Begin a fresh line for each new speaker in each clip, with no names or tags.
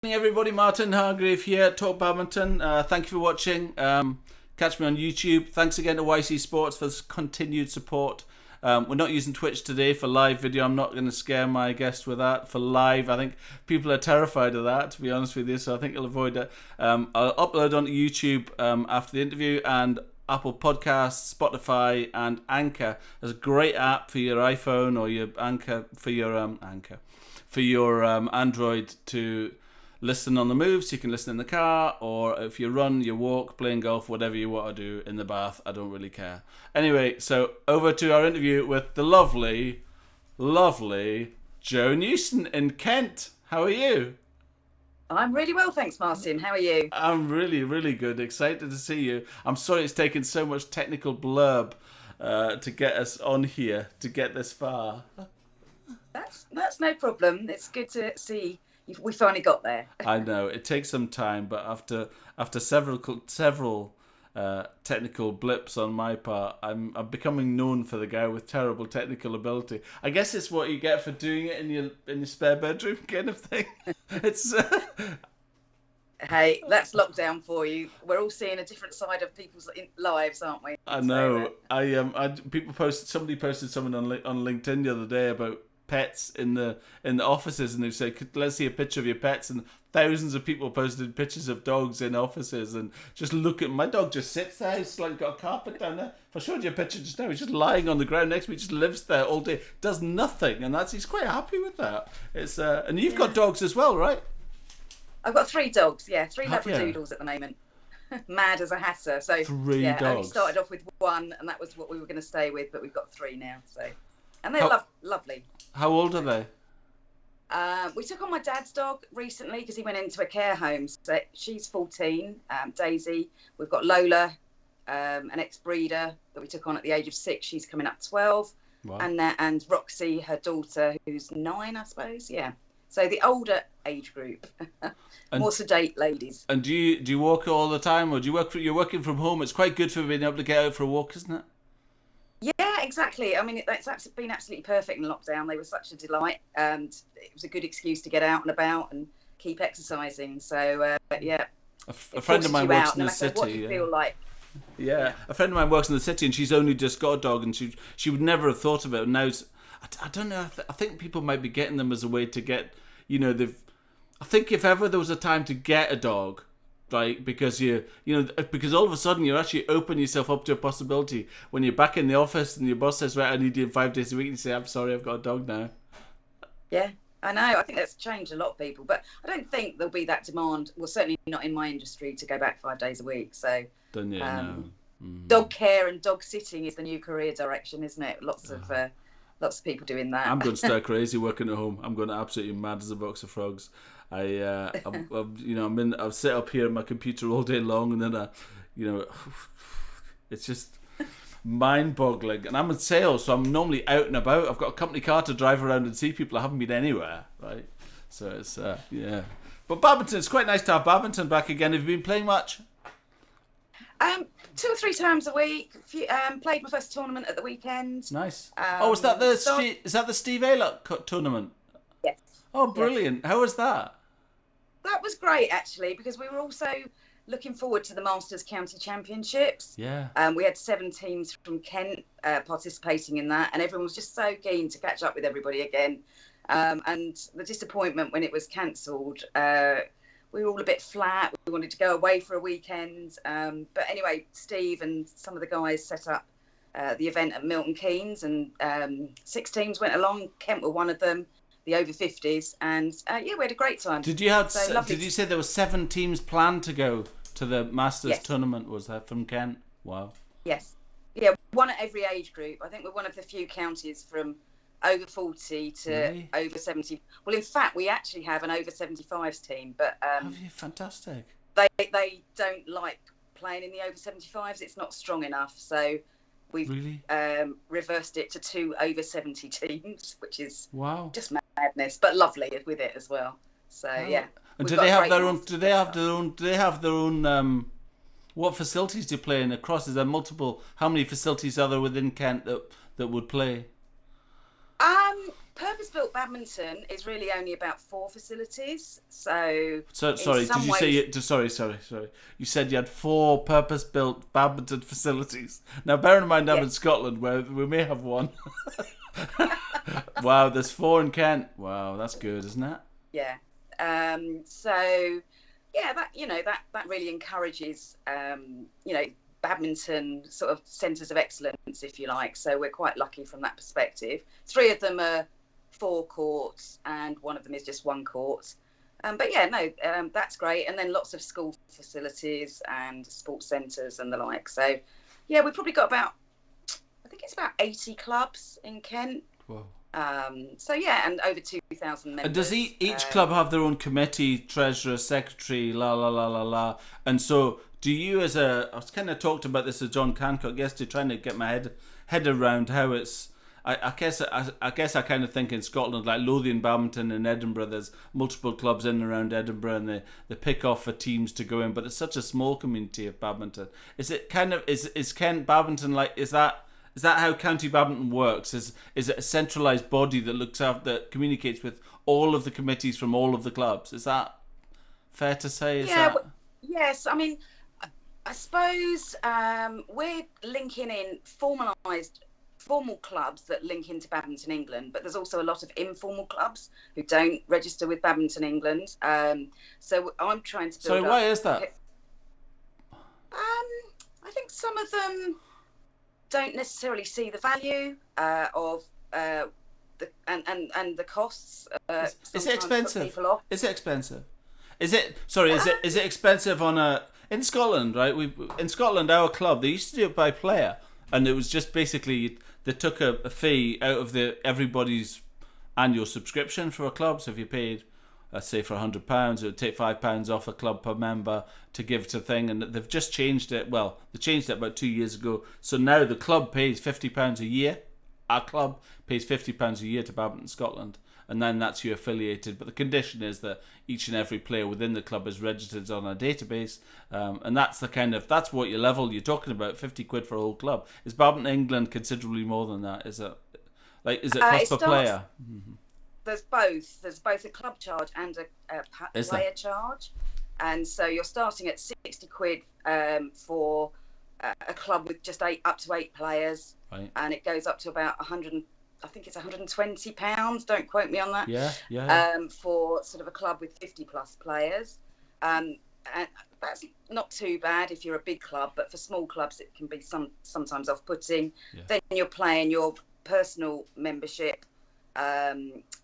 Morning everybody, Martin Hargrave here, Talk Badminton. Thank you for watching. Catch me on YouTube. Thanks again to YC Sports for this continued support. We're not using Twitch today for live video. I'm not going to scare my guests with that for live. I think people are terrified of that, to be honest with you, so I think I'll avoid it. I'll upload onto YouTube after the interview, and Apple Podcasts, Spotify, and Anchor. There's a great app for your iPhone or your Anchor for your Android to listen on the move, so you can listen in the car, or if you run, you walk, playing golf, whatever you want to do in the bath. I don't really care. Anyway, so over to our interview with the lovely Jo Newson in Kent. How are you?
I'm really well, thanks, Martin. How are you?
I'm really, really good. Excited to see you. I'm sorry it's taken so much technical blurb to get us on here, to get this far.
That's no problem. It's good to see we finally got there.
I know it takes some time, but after several technical blips on my part, I'm becoming known for the guy with terrible technical ability. I guess it's what you get for doing it in your spare bedroom, kind of thing. It's
Hey, that's lockdown for you. We're all seeing a different side of people's lives, aren't we?
I know. Somebody posted something on LinkedIn the other day about pets in the offices, and they said, let's see a picture of your pets, and thousands of people posted pictures of dogs in offices, and just look at my dog, just sits there. He's like got a carpet down there. If I showed you a picture just now, he's just lying on the ground next to me, just lives there all day, does nothing, and he's quite happy with that. It's and you've got dogs as well, right?
I've got 3 dogs, three Labradoodles at the moment. Mad as a hatter. So
3 dogs.
I only started off with 1, and that was what we were going to stay with, but we've got 3 now. So, and they're lovely.
How old are they?
We took on my dad's dog recently because he went into a care home. So she's 14, Daisy. We've got Lola, an ex-breeder that we took on at the age of 6. She's coming up 12. Wow. And Roxy, her daughter, who's 9, I suppose. Yeah. So the older age group, more sedate ladies. And
do you walk all the time, or you're working from home? It's quite good for being able to get out for a walk, isn't it?
Yeah, exactly. I mean, it's been absolutely perfect in lockdown. They were such a delight, and it was a good excuse to get out and about and keep exercising. So, yeah.
A friend of mine works in the city.
What you feel like.
Yeah, a friend of mine works in the city, and she's only just got a dog, and she would never have thought of it. And now, I don't know. I think people might be getting them as a way to get, I think if ever there was a time to get a dog, right, because because all of a sudden you're actually opening yourself up to a possibility when you're back in the office and your boss says, right, I need you 5 days a week, and you say, I'm sorry, I've got a dog now.
Yeah, I know. I think that's changed a lot of people, but I don't think there'll be that demand. Well, certainly not in my industry to go back 5 days a week. So,
don't you know?
Dog care and dog sitting is the new career direction, isn't it? Lots of people doing that.
I'm going to start crazy working at home. I'm going absolutely mad as a box of frogs. I'll sit up here on my computer all day long, and then it's just mind-boggling. And I'm in sales, so I'm normally out and about. I've got a company car to drive around and see people. I haven't been anywhere, right? So it's yeah. But badminton, it's quite nice to have badminton back again. Have you been playing much?
2 or 3 times a week. Played my first tournament at the weekend.
Nice. Is that the Steve Aylock tournament?
Yes.
Oh, brilliant! Yes. How was that?
That was great, actually, because we were also looking forward to the Masters County Championships.
Yeah.
We had 7 teams from Kent participating in that, and everyone was just so keen to catch up with everybody again. And the disappointment when it was cancelled, we were all a bit flat. We wanted to go away for a weekend. But anyway, Steve and some of the guys set up the event at Milton Keynes, and 6 teams went along. Kent were one of them, the over 50s. And we had a great time.
Did you say there were 7 teams planned to go to the Masters tournament? Was that from Kent? Wow.
Yes. Yeah, one at every age group. I think we're one of the few counties from over 40 to over 70. Well, in fact, we actually have an over 75s team, but
have you? Fantastic.
They don't like playing in the over 75s. It's not strong enough, so we've reversed it to 2 over 70 teams, which is just madness, but lovely with it as well. So yeah.
And do they have their own? Do they have their own? What facilities do you play in across? Is there multiple? How many facilities are there within Kent that would play?
purpose-built badminton is really only about 4 facilities. So
sorry, did you say sorry. You said you had 4 purpose-built badminton facilities. Now, bear in mind, I'm in Scotland, where we may have one. Wow, there's 4 in Kent. Wow, that's good, isn't it?
Yeah. So yeah, that really encourages badminton sort of centres of excellence, if you like. So we're quite lucky from that perspective. 3 of them are 4 courts, and 1 of them is just 1 court. But yeah, no, that's great. And then lots of school facilities and sports centres and the like. So yeah, we've probably got about 80 clubs in Kent.
Whoa.
So yeah, and over 2,000 members.
And does each club have their own committee, treasurer, secretary, and so do you, I was kind of talked about this with John Cancock yesterday, trying to get my head around how it's, I guess I kind of think in Scotland, like Lothian Badminton in Edinburgh, there's multiple clubs in and around Edinburgh, and they pick off for teams to go in, but it's such a small community of badminton. Is it kind of, is Kent Badminton like, is that how county badminton works? Is it a centralised body that looks after, that communicates with all of the committees from all of the clubs? Is that fair to say?
Yes. I mean, I suppose we're linking in formal clubs that link into Badminton England, but there's also a lot of informal clubs who don't register with Badminton England. So I'm trying to build
Sorry, why is that?
I think some of them don't necessarily see the value of the costs.
Is it expensive? Is it expensive? Is it expensive in Scotland, right? In Scotland, our club, they used to do it by player, and it was just basically they took a fee out of everybody's annual subscription for a club. So if you paid, let's say for £100, it would take £5 off a club per member to give to thing, and they've just changed it. Well, they changed it about 2 years ago. So now the club pays £50 a year. Our club pays £50 a year to Badminton Scotland, and then that's you affiliated. But the condition is that each and every player within the club is registered on a database, and that's what your level you're talking about. £50 for a whole club. Is Badminton England considerably more than that? Is it cost per player? Mm-hmm.
There's both a club charge and a player charge, and so you're starting at £60 for a club with just up to 8 players, right. And it goes up to about 100. I think it's £120. Don't quote me on that. Yeah. For sort of a club with 50 plus players, and that's not too bad if you're a big club, but for small clubs it can be sometimes off-putting. Yeah. Then you're paying your personal membership,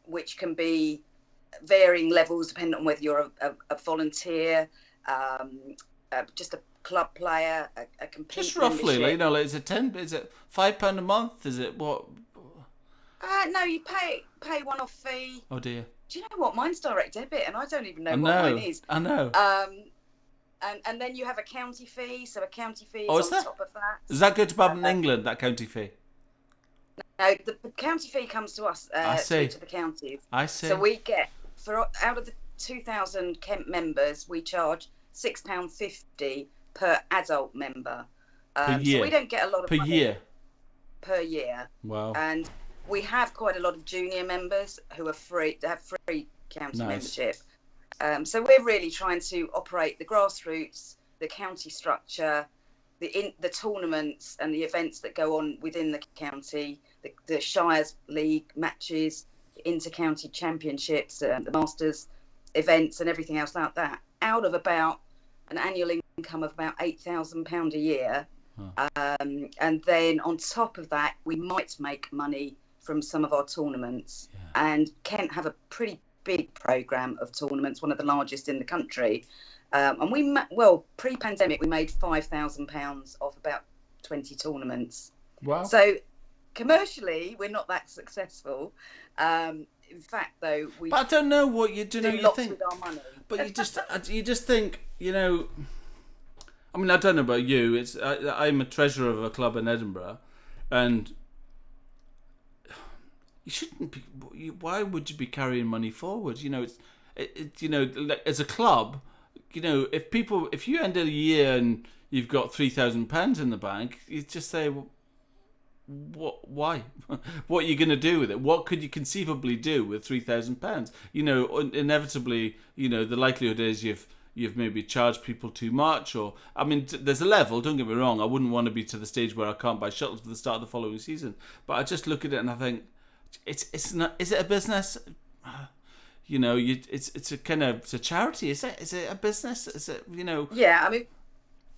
which can be varying levels depending on whether you're a volunteer, just a club player, a compete.
Just roughly, is it is it £5 a month? Is it what?
No, you pay one-off fee.
Oh dear.
Do you know what? Mine's direct debit, and I don't even know what mine is.
I know.
And then you have a county fee. So a county fee
is
on top of that.
Does that go to Badminton England? That county fee?
No, the county fee comes to us. To the counties.
I see.
So we get out of the 2,000 Kent members, we charge £6.50 per adult member.
Per year.
So we don't get a lot of money per year.
Wow.
And we have quite a lot of junior members who are free. They have free county membership. So we're really trying to operate the grassroots, the county structure, the tournaments and the events that go on within the county, the Shires League matches, inter-county championships, the Masters events and everything else like that, out of about an annual income of about £8,000 a year. And then on top of that, we might make money from some of our tournaments. Yeah. And Kent have a pretty big programme of tournaments, one of the largest in the country. And pre-pandemic, we made £5,000 off about 20 tournaments.
Wow.
So commercially, we're not that successful. In fact, though, we.
But I don't know what you do. You
lots
think
with our money.
But you just think, I mean, I don't know about you. I'm a treasurer of a club in Edinburgh, and you shouldn't be. Why would you be carrying money forward? As a club, if you end a year and you've got £3,000 in the bank, you just say, well, Why? What are you going to do with it? What could you conceivably do with £3,000? You know, inevitably, you know, the likelihood is you've maybe charged people too much, or I mean, there's a level. Don't get me wrong. I wouldn't want to be to the stage where I can't buy shuttles for the start of the following season. But I just look at it and I think, it's not. Is it a business? You know, it's a kind of, it's a charity. Is it a business? Is it, you know?
Yeah, I mean,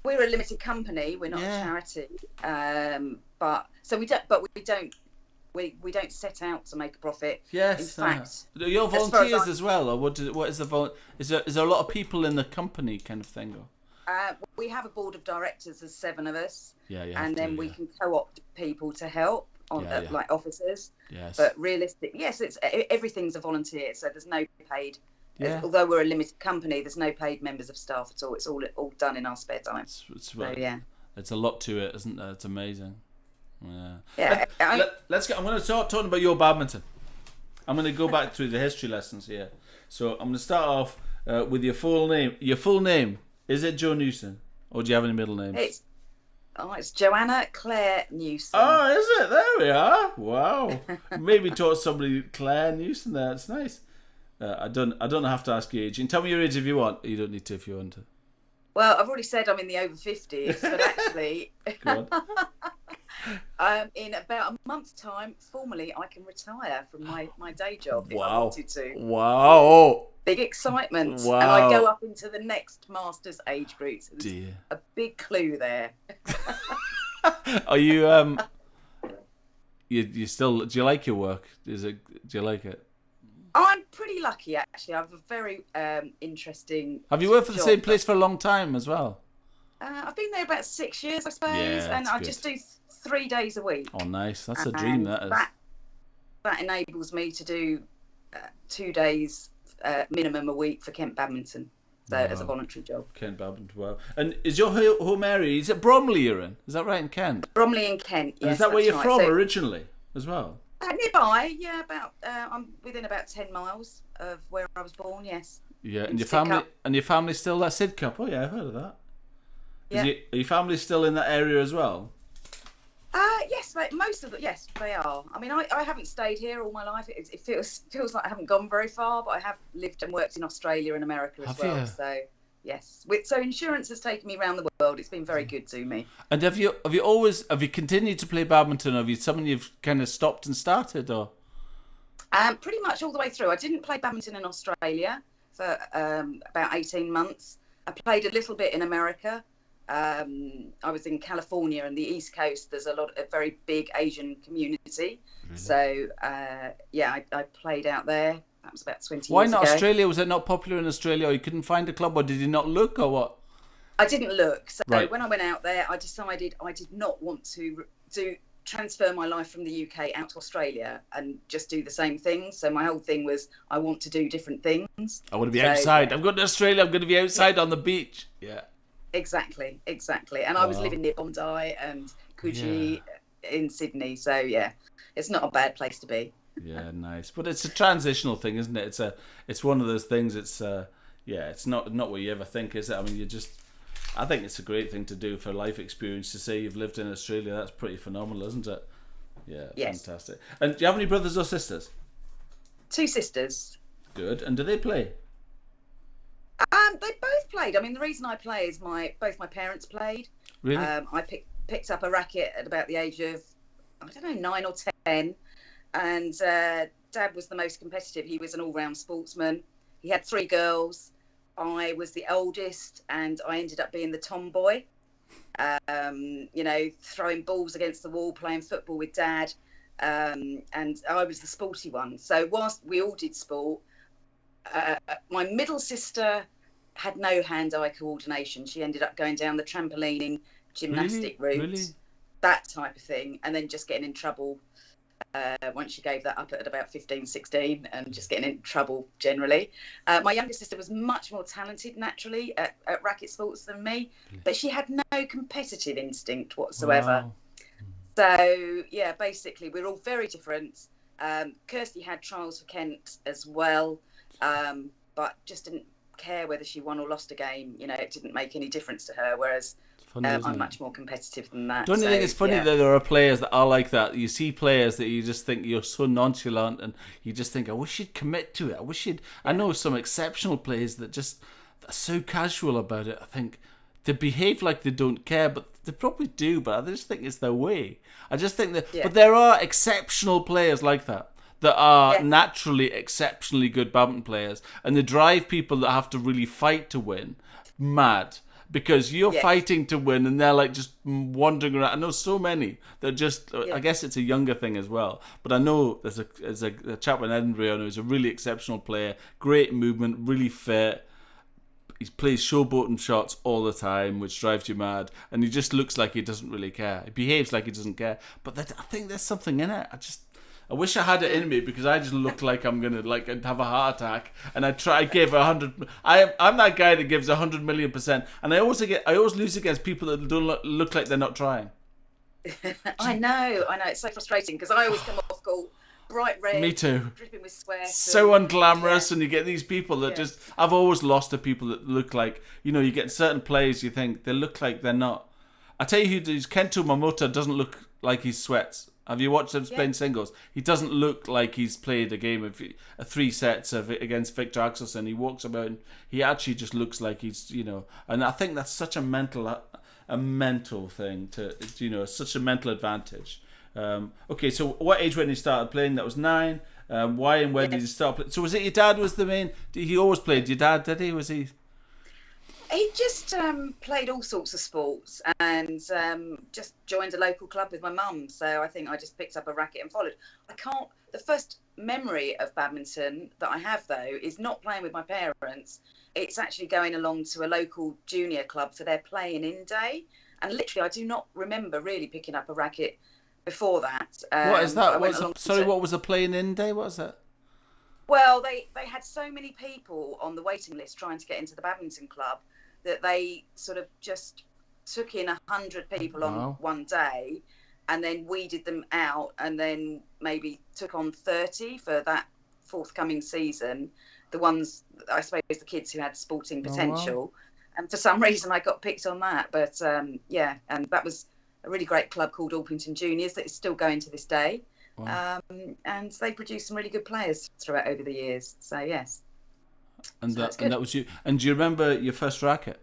we're a limited company. We're not a charity. But we don't set out to make a profit.
Yes.
In fact,
you're volunteers as well, or what is the is there a lot of people in the company kind of thing? Or?
We have a board of directors. There's 7 of us.
Yeah.
And then we can co-opt people to help on like officers.
Yes.
But realistic, yes, everything's a volunteer, so there's no paid.
Yeah.
Although we're a limited company, there's no paid members of staff at all. It's all done in our spare time.
It's a lot to it, isn't there? It's amazing.
Yeah.
Let's get. I'm going to start talking about your badminton. I'm going to go back through the history lessons here. So I'm going to start off with your full name. Your full name, is it Joe Newson, or do you have any middle names?
It's Joanna Claire Newson.
Oh, is it? There we are. Wow. Maybe taught somebody Claire Newson there. It's nice. I don't have to ask your age. And tell me your age if you want. You don't need to if you want to.
Well, I've already said I'm in the over 50s, but actually, in about a month's time, formally, I can retire from my day job if I wanted to.
Wow.
Big excitement.
Wow.
And I go up into the next master's age group. So there's
Dear.
a big clue there.
Are you you still, do you like your work? Do you like it?
I'm pretty lucky, actually. I have a very interesting.
Have you worked for the
job.
same place for a long time as well?
I've been there about 6 years, I suppose,
Yeah,
and I
good.
just do 3 days a week.
Oh, nice. That's a dream, that is.
That enables me to do 2 days minimum a week for Kent Badminton, so as a voluntary job.
Kent Badminton, wow. And is your home area, is it Bromley you're in? Is that right, in Kent?
Bromley in Kent, yes.
And is that where you're
right.
from
So,
originally as well?
nearby, yeah, about I'm within about 10 miles of where I was born, yes.
Yeah,
In
and your
Sidcup.
family's still that Sidcup? Oh yeah, I've heard of that.
Yeah.
Are your family still in that area as well?
Yes, most of them. Yes, they are. I mean, I haven't stayed here all my life. It feels like I haven't gone very far, but I have lived and worked in Australia and America as well. So yes, so insurance has taken me around the world. It's been very good to me.
And have you continued to play badminton? Or have you something you've kind of stopped and started, or?
Pretty much all the way through. I didn't play badminton in Australia for about 18 months. I played a little bit in America. I was in California and the East Coast. There's a very big Asian community. Really? So, I played out there. That was about 20
Why
years
not
ago.
Australia? Was it not popular in Australia, or you couldn't find a club, or did you not look, or what?
I didn't look. So
right.
When I went out there, I decided I did not want to transfer my life from the UK out to Australia and just do the same thing. So my whole thing was I want to do different things.
I want to be outside. I'm going to Australia. I'm going to be outside on the beach. Yeah.
Exactly. And I was living near Bondi and Coogee in Sydney. So yeah, it's not a bad place to be.
Yeah, nice. But it's a transitional thing, isn't it? It's one of those things. It's not what you ever think, is it? I mean, I think it's a great thing to do for life experience, to say you've lived in Australia. That's pretty phenomenal, isn't it? Yeah, yes. Fantastic. And do you have any brothers or sisters?
2 sisters.
Good. And do they play?
They both played. I mean, the reason I play is both my parents played.
Really?
I picked up a racket at about the age of, 9 or 10. And Dad was the most competitive. He was an all-round sportsman. He had 3 girls. I was the oldest, and I ended up being the tomboy. Throwing balls against the wall, playing football with Dad. And I was the sporty one. So whilst we all did sport, my middle sister had no hand-eye coordination. She ended up going down the trampolining, gymnastic routes, that type of thing, and then just getting in trouble once she gave that up at about 15, 16, and just getting in trouble generally. My younger sister was much more talented naturally at racket sports than me, but she had no competitive instinct whatsoever.
Wow.
So, yeah, basically, we're all very different. Kirsty had trials for Kent as well, but just didn't care whether she won or lost a game. It didn't make any difference to her, whereas
Funny, isn't
I'm
it?
much more competitive than that.
Don't you think it's funny that there are players that are like that? You see players that you just think you're so nonchalant, and you just think, I wish you'd commit to it. I wish you'd. I know some exceptional players that just are so casual about it. I think they behave like they don't care, but they probably do. But I just think it's their way. I just think that.
Yeah.
But there are exceptional players like that are
Yeah.
naturally exceptionally good badminton players, and they drive people that have to really fight to win mad. Because you're
Yes.
fighting to win, and they're like just wandering around. I know so many that just.
Yeah.
I guess it's a younger thing as well. But I know there's a chap in Edinburgh who's a really exceptional player, great movement, really fit. He plays showboating shots all the time, which drives you mad. And he just looks like he doesn't really care. He behaves like he doesn't care. But I think there's something in it. I wish I had it in me, because I just look like I'm gonna have a heart attack, and I give 100. I'm that guy that gives 100,000,000%, and I always lose against people that don't look like they're not trying.
I know. It's so frustrating, because I always come off court bright red.
Me too.
Dripping with sweat.
So unglamorous, and you get these people that just. I've always lost to people that look like, you get certain players you think they look like they're not. I tell you who does. Kento Momota doesn't look like he sweats. Have you watched him playing singles? He doesn't look like he's played a game of 3 sets against Victor Axelsen. He walks about and he actually just looks like he's, and I think that's such a mental thing to, such a mental advantage. Okay, so what age when he started playing? That was 9. Why and when did he start playing? So was it your dad was the main? He always played. Your dad, did he? Was he?
He just played all sorts of sports, and just joined a local club with my mum. So I think I just picked up a racket and followed. The first memory of badminton that I have, though, is not playing with my parents. It's actually going along to a local junior club for their play-in day. And literally, I do not remember really picking up a racket before that.
What is that?
What
was a play-in day? What was that?
Well, they had so many people on the waiting list trying to get into the badminton club that they sort of just took in 100 people on one day, and then weeded them out, and then maybe took on 30 for that forthcoming season. The ones, I suppose, the kids who had sporting potential. And for some reason I got picked on that. But and that was a really great club called Orpington Juniors that is still going to this day. Wow. And they produced some really good players throughout over the years. So yes.
And that was you. And do you remember your first racket?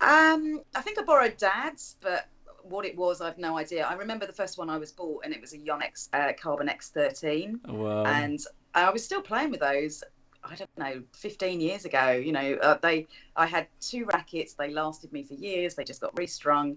I think I borrowed Dad's, but what it was, I've no idea. I remember the first one I was bought, and it was a Yonex Carbon X13.
Wow.
And I was still playing with those. I don't know, 15 years ago. I had 2 rackets. They lasted me for years. They just got restrung.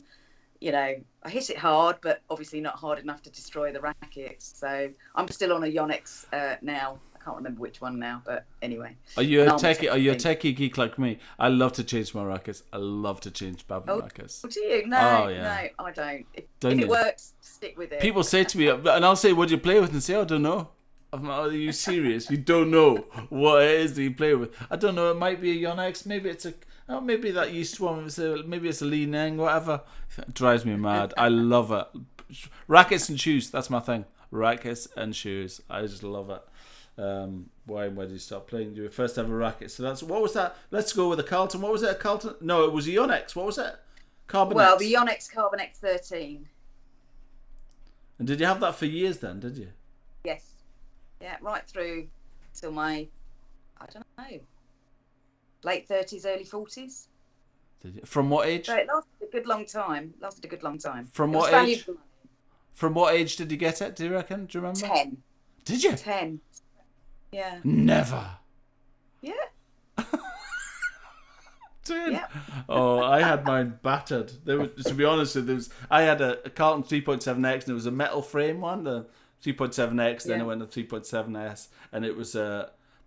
I hit it hard, but obviously not hard enough to destroy the rackets. So I'm still on a Yonex now. I can't remember which one now, but anyway.
Are you a techie geek like me? I love to change my rackets. I love to change badminton rackets.
Do you? No, no, I don't. If it works, stick with it.
People say to me, and I'll say, "What do you play with?" And say, "I don't know." I'm like, "Are you serious? You don't know what it is that you play with?" I don't know. It might be a Yonex. Maybe it's maybe that East one. Maybe it's a Li Neng. Whatever. It drives me mad. I love it. Rackets and shoes. That's my thing. Rackets and shoes. I just love it. Why and where did you start playing? Your first ever racket. So what was that? Let's go with a Carlton. What was it? A Carlton? No, it was a Yonex. What was it? Carbon X.
The Yonex Carbon X13.
And did you have that for years then? Did you?
Yes. Yeah, right through till my, I don't know, late 30s, early 40s.
Did you? From what age?
So it lasted a good long time.
From what age? From what age did you get it? Do you reckon? Do you remember?
10.
Did you?
10. Yeah.
Never.
Yeah.
10.
Yeah.
Oh, I had mine battered. To be honest, I had a Carlton 3.7X, and it was a metal frame one, the 3.7X. Then I went to 3.7S, and it was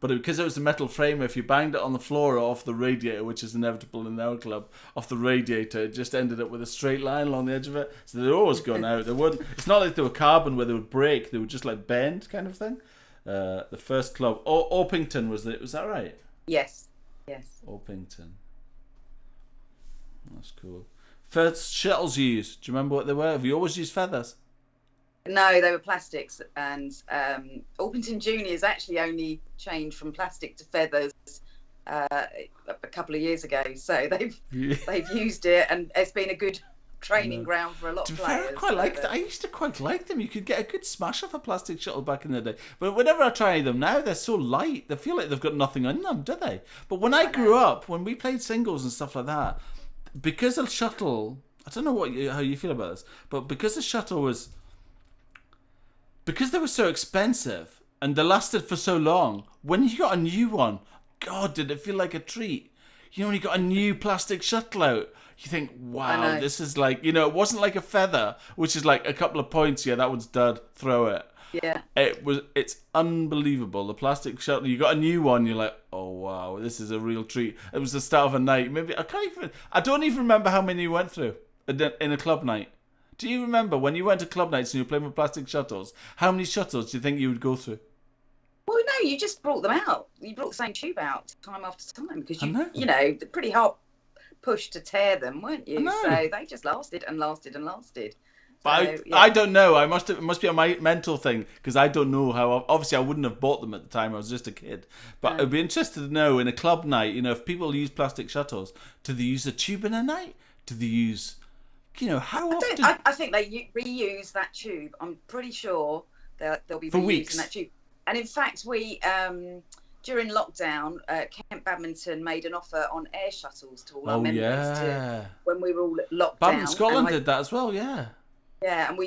but because it was a metal frame, if you banged it on the floor or off the radiator, which is inevitable in our club, off the radiator, it just ended up with a straight line along the edge of it. So they're always going out. They wouldn't. It's not like they were carbon where they would break. They would just like bend, kind of thing. The first club, Orpington, was it? Was that right?
Yes.
Orpington. That's cool. First shuttles you used. Do you remember what they were? Have you always used feathers?
No, they were plastics, and Orpington Juniors actually only changed from plastic to feathers a couple of years ago. So they've
Yeah.
they've used it, and it's been a good training
No.
ground for a lot
To
of
be fair,
players.
I quite like that. I used to quite like them. You could get a good smash off a plastic shuttle back in the day. But whenever I try them now, they're so light. They feel like they've got nothing in them, do they? But when I grew up, when we played singles and stuff like that, because the shuttle, I don't know how you feel about this, but because the shuttle was, because they were so expensive and they lasted for so long, when you got a new one, God, did it feel like a treat. You know, when you got a new plastic shuttle out, you think, wow, this is like, you know, it wasn't like a feather, which is like a couple of points. Yeah, that one's dud. Throw it.
Yeah.
It's unbelievable. The plastic shuttle, you got a new one, you're like, oh wow, this is a real treat. It was the start of a night. Maybe I don't even remember how many you went through in a club night. Do you remember when you went to club nights and you were playing with plastic shuttles? How many shuttles do you think you would go through?
Well, no, you just brought them out. You brought the same tube out time after time because you know, the pretty hard push to tear them, weren't you? So they just lasted and lasted and lasted.
But I don't know. It must be a my mental thing because I don't know how. Obviously, I wouldn't have bought them at the time. I was just a kid. But I'd be interested to know in a club night. You know, if people use plastic shuttles, do they use a tube in a night? Do they use, you know, how often?
I think they reuse that tube. I'm pretty sure they'll be
for
reusing
weeks.
that tube. And in fact, we during lockdown, Ken Badminton made an offer on air shuttles to all our members when we were all locked down.
Badminton Scotland did that as well, yeah.
Yeah, and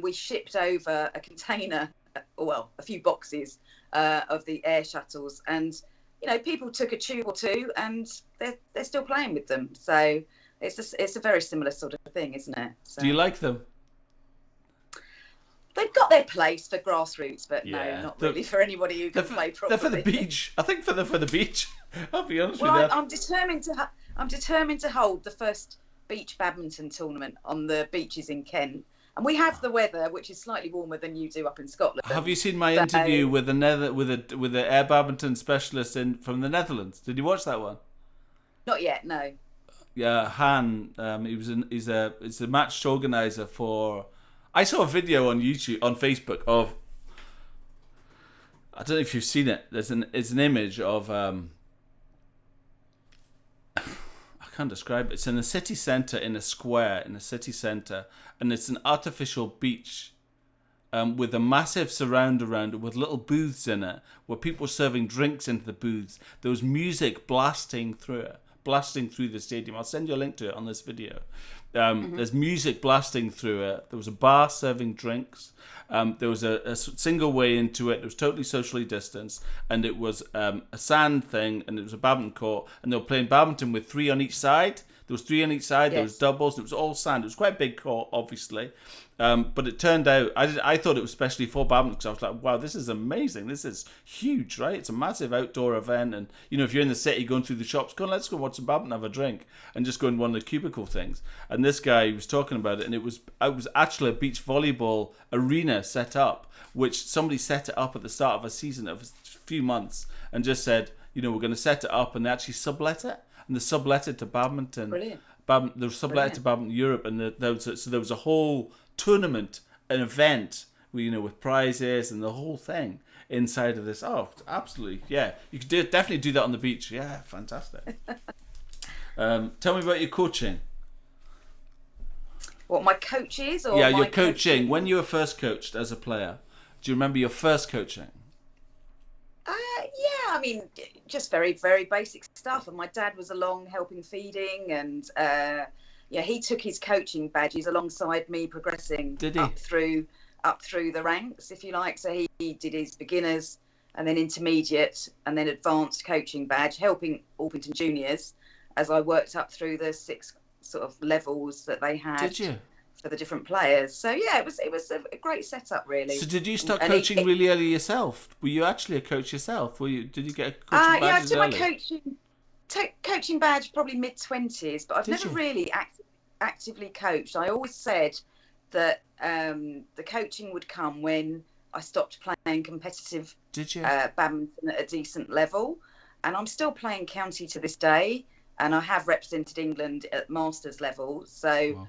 we shipped over a container, a few boxes of the air shuttles, and you know, people took a tube or two, and they're still playing with them. So it's a very similar sort of thing, isn't it? So,
do you like them?
They've got their place for grassroots, but no, not really for anybody who can play properly.
They're for the beach. I think they're for the beach. I'll be honest with you.
I'm determined to hold the first beach badminton tournament on the beaches in Kent. And we have the weather, which is slightly warmer than you do up in Scotland.
Have you seen my interview with the air badminton specialist from the Netherlands? Did you watch that one?
Not yet, no.
Yeah, Han. He's a match organizer for. I saw a video on YouTube, on Facebook of. I don't know if you've seen it. It's an image of. I can't describe it. It's in a city centre, in a square, in a city centre, and it's an artificial beach, with a massive surround around it, with little booths in it, where people were serving drinks into the booths. There was music blasting through the stadium. I'll send you a link to it on this video. There's music blasting through it. There was a bar serving drinks. There was a single way into it. It was totally socially distanced, and it was a sand thing, and it was a badminton court, and they were playing badminton with 3 on each side. There was 3 on each side. Yes. There was doubles. And it was all sand. It was quite a big court, obviously, but it turned out I thought it was especially for badminton because I was like, wow, this is amazing. This is huge, right? It's a massive outdoor event, and you know, if you're in the city going through the shops, let's go watch some badminton, have a drink, and just go in one of the cubicle things. And this guy was talking about it, and it was actually a beach volleyball arena set up, which somebody set it up at the start of a season of a few months, and just said, you know, we're going to set it up, and they actually sublet it. And they sublet it to badminton.
Brilliant.
They were sublet it to badminton Europe, and there was a whole tournament, an event, with prizes and the whole thing inside of this. Oh, absolutely, yeah. You could definitely do that on the beach. Yeah, fantastic. Tell me about your coaching.
What, my coaches or
your coaching? When you were first coached as a player, do you remember your first coaching?
Yeah, I mean, just very, very basic stuff. And my dad was along helping feeding, and he took his coaching badges alongside me progressing up through the ranks, if you like. So he did his beginners and then intermediate and then advanced coaching badge, helping Orpington juniors as I worked up through the 6 sort of levels that they had.
Did you?
For the different players. So yeah, it was a great setup, really.
So did you start coaching really early yourself? Were you actually a coach yourself? Did you get a coaching badge?
Yeah, I did my coaching badge probably mid-20s, but I've never really actively coached. I always said that the coaching would come when I stopped playing competitive badminton at a decent level, and I'm still playing county to this day, and I have represented England at masters level. So. Wow.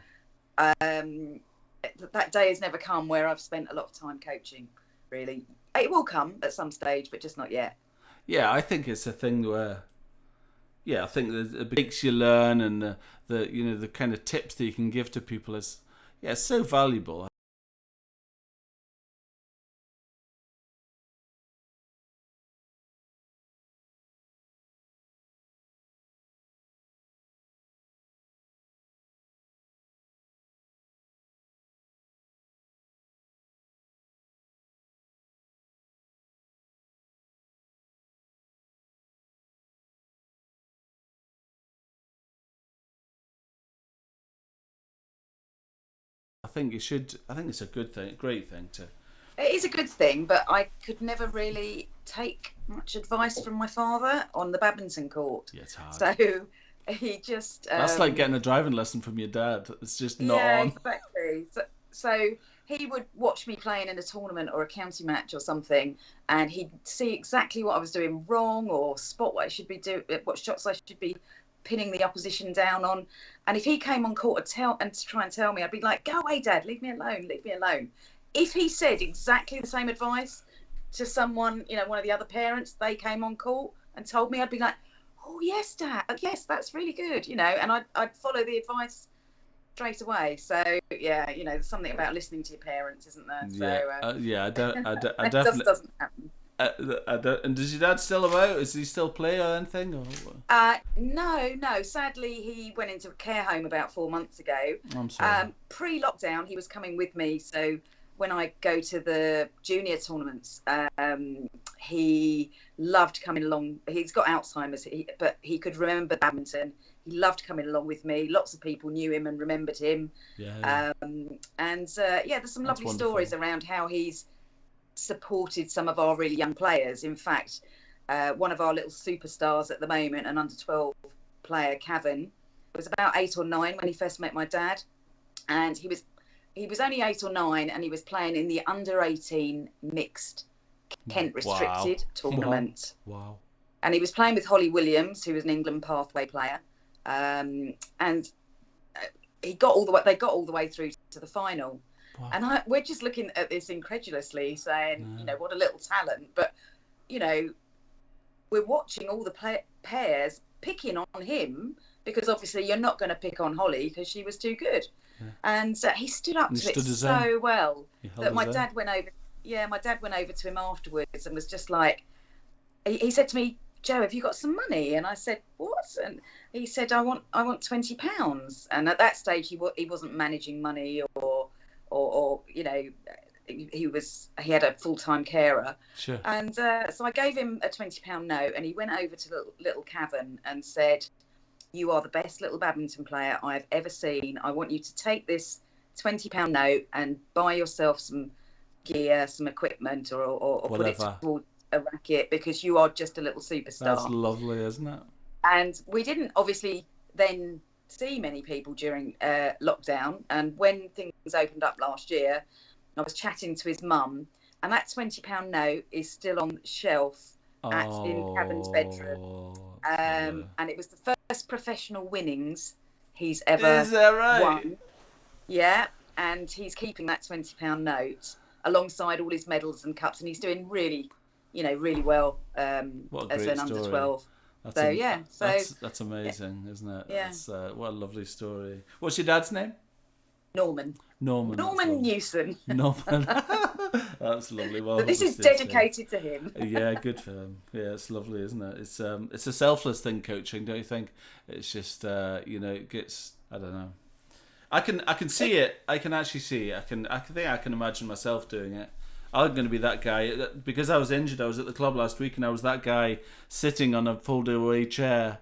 That day has never come where I've spent a lot of time coaching, really. It will come at some stage, but just not yet.
Yeah, I think it's a thing where I think the breaks you learn and the kind of tips that you can give to people is so valuable. I think it's a good thing, great thing to.
It is a good thing, but I could never really take much advice from my father on the badminton court.
Yeah, it's hard.
So he just.
That's like getting a driving lesson from your dad. It's just not on.
Exactly. So he would watch me playing in a tournament or a county match or something, and he'd see exactly what I was doing wrong or spot what I should be doing, what shots I should be pinning the opposition down on. And if he came on court to try and tell me, I'd be like, "Go away, Dad. Leave me alone. Leave me alone." If he said exactly the same advice to someone, one of the other parents, they came on court and told me, I'd be like, "Oh yes, Dad. Yes, that's really good." And I'd follow the advice straight away. So there's something about listening to your parents, isn't there?
I definitely.
Just doesn't happen.
And does your dad still about? Does he still play or anything? Or?
No. Sadly, he went into a care home about 4 months ago.
I'm sorry.
Pre-lockdown, he was coming with me. So when I go to the junior tournaments, he loved coming along. He's got Alzheimer's, but he could remember badminton. He loved coming along with me. Lots of people knew him and remembered him.
Yeah.
There's some lovely stories around how he's supported some of our really young players. In fact, one of our little superstars at the moment, an under-12 player, Cavan, was about 8 or 9 when he first met my dad, and he was only 8 or 9, and he was playing in the under-18 mixed Kent restricted tournament.
Wow.
And he was playing with Holly Williams, who was an England pathway player, and they got all the way through to the final. Wow. And we're just looking at this incredulously, saying, what a little talent. But, we're watching all the pairs picking on him, because obviously you're not going to pick on Holly because she was too good. Yeah. And he stood up to it so well that my dad went over. Yeah, my dad went over to him afterwards and was just like, he said to me, "Joe, have you got some money?" And I said, "What?" And he said, I want £20. And at that stage, he wasn't managing money or he had a full-time carer.
Sure.
And so I gave him a £20 note, and he went over to little Cavan and said, "You are the best little badminton player I've ever seen. I want you to take this £20 note and buy yourself some gear, some equipment, or put it towards a racket, because you are just a little superstar."
That's lovely, isn't it?
And we didn't obviously then see many people during lockdown. And when things opened up last year, I was chatting to his mum, and that £20 note is still on the shelf in Cavan's bedroom. And it was the first professional winnings he's ever won. Yeah, and he's keeping that £20 note alongside all his medals and cups, and he's doing really well as an under 12.
That's amazing, isn't it?
Yeah.
What a lovely story. What's your dad's name?
Norman Newson.
Norman. That's lovely. Well,
but this is dedicated to him.
Yeah, good for him. Yeah, it's lovely, isn't it? It's a selfless thing, coaching, don't you think? It's just it gets, I don't know. I can see it. I can actually see it. I think I can imagine myself doing it. I'm going to be that guy, because I was injured. I was at the club last week, and I was that guy sitting on a folded away chair,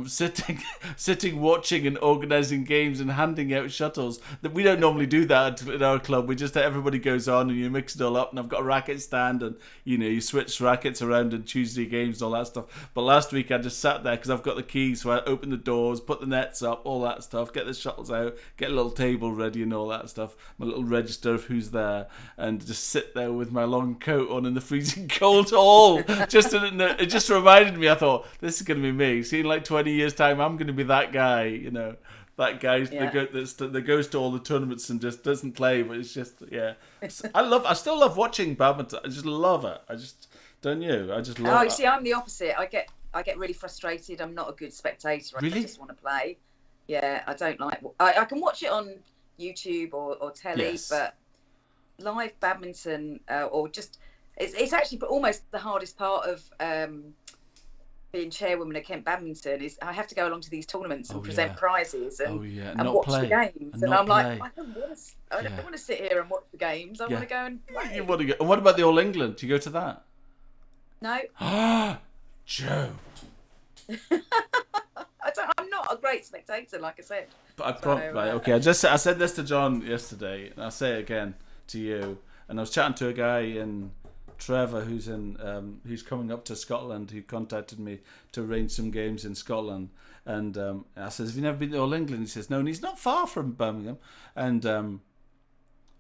sitting watching and organising games and handing out shuttles. That we don't normally do that in our club. We just, everybody goes on and you mix it all up, and I've got a racket stand, and you switch rackets around and Tuesday games and all that stuff. But last week I just sat there because I've got the keys, so I open the doors, put the nets up, all that stuff, get the shuttles out, get a little table ready and all that stuff, my little register of who's there, and just sit there with my long coat on in the freezing cold hall. It just reminded me, I thought, this is going to be me. See, in like 20 years time, I'm going to be that guy, that guy that goes to all the tournaments and just doesn't play, but it's just, I still love watching badminton. I just love it. Don't you? I just love it.
You see, I'm the opposite. I get I get really frustrated. I'm not a good spectator.
Really?
I just want to play. Yeah, I don't like. I can watch it on YouTube or telly,
Yes.
but live badminton or just it's actually almost the hardest part of being chairwoman at Kent Badminton is I have to go along to these tournaments and present prizes and, and watch the games. And I'm like, I don't want to sit here and watch the games. I want to go and play.
You want to go? And what about the All England? Do you go to that?
No.
Joe.
I'm not a great spectator, like I said.
But okay. I said this to John yesterday, and I'll say it again to you. And I was chatting to a guy in Trevor who's coming up to Scotland. He contacted me to arrange some games in Scotland, and I says, "Have you never been to All England?" He says, "No," and he's not far from Birmingham. And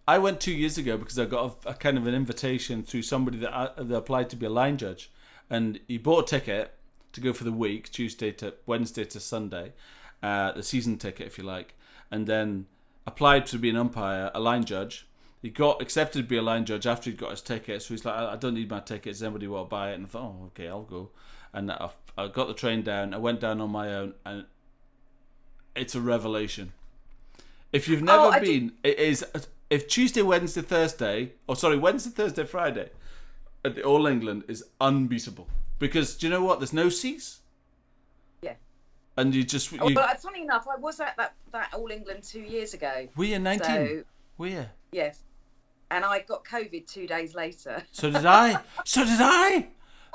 I went 2 years ago because I got a kind of an invitation through somebody that applied to be a line judge, and he bought a ticket to go for the week, Tuesday to Wednesday to Sunday, the season ticket, if you like, and then applied to be an umpire, a line judge. He got accepted to be a line judge after he got his ticket, so he's like, I don't need my ticket, does anybody want to buy it? And I thought, oh, okay, I'll go. And I got the train down, I went down on my own, and it's a revelation. If you've never been, it is, if Tuesday, Wednesday, Thursday, Wednesday, Thursday, Friday, at the All England is unbeatable. Because, do you know what? There's no seats.
Yeah.
And you just...
But funny enough, I was at that All England 2 years ago.
Were you 19?
So,
were you?
Yes. And I got COVID 2 days later.
So did I.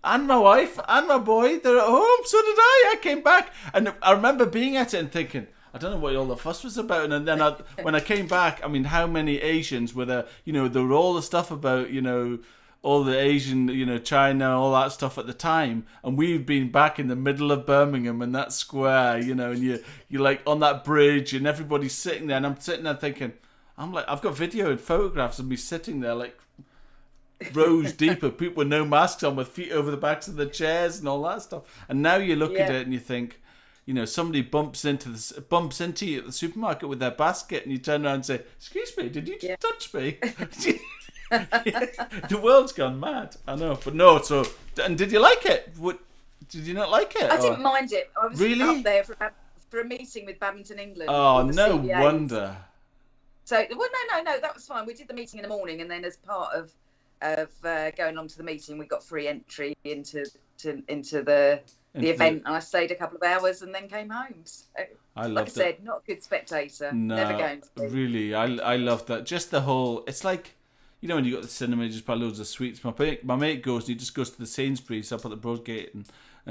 And my wife and my boy, they're at home. So did I. I came back. And I remember being at it and thinking, I don't know what all the fuss was about. And then when I came back, I mean, how many Asians were there? You know, there were all the stuff about, you know, all the Asian, you know, China, all that stuff at the time. And we've been back in the middle of Birmingham in that square, you know, and you're like on that bridge and everybody's sitting there. And I'm sitting there thinking, I've got video and photographs of me sitting there like rows deep of people with no masks on, with feet over the backs of the chairs and all that stuff. And now you look at it and you think, you know, somebody bumps into you at the supermarket with their basket, and you turn around and say, "Excuse me, did you just touch me?" The world's gone mad. I know, but no. So, and did you like it? Did you not like it?
I didn't mind it. I was
really
up there for a meeting with Badminton England.
Oh, no wonder.
So, well, no, that was fine. We did the meeting in the morning, and then as part of going on to the meeting, we got free entry into the event, and I stayed a couple of hours and then came home. So, like I said, not a good spectator.
No,
never going to be.
Really, I love that. Just the whole, it's like, you know, when you go to the cinema, you just buy loads of sweets. My mate goes, and he just goes to the Sainsbury's up at the Broadgate and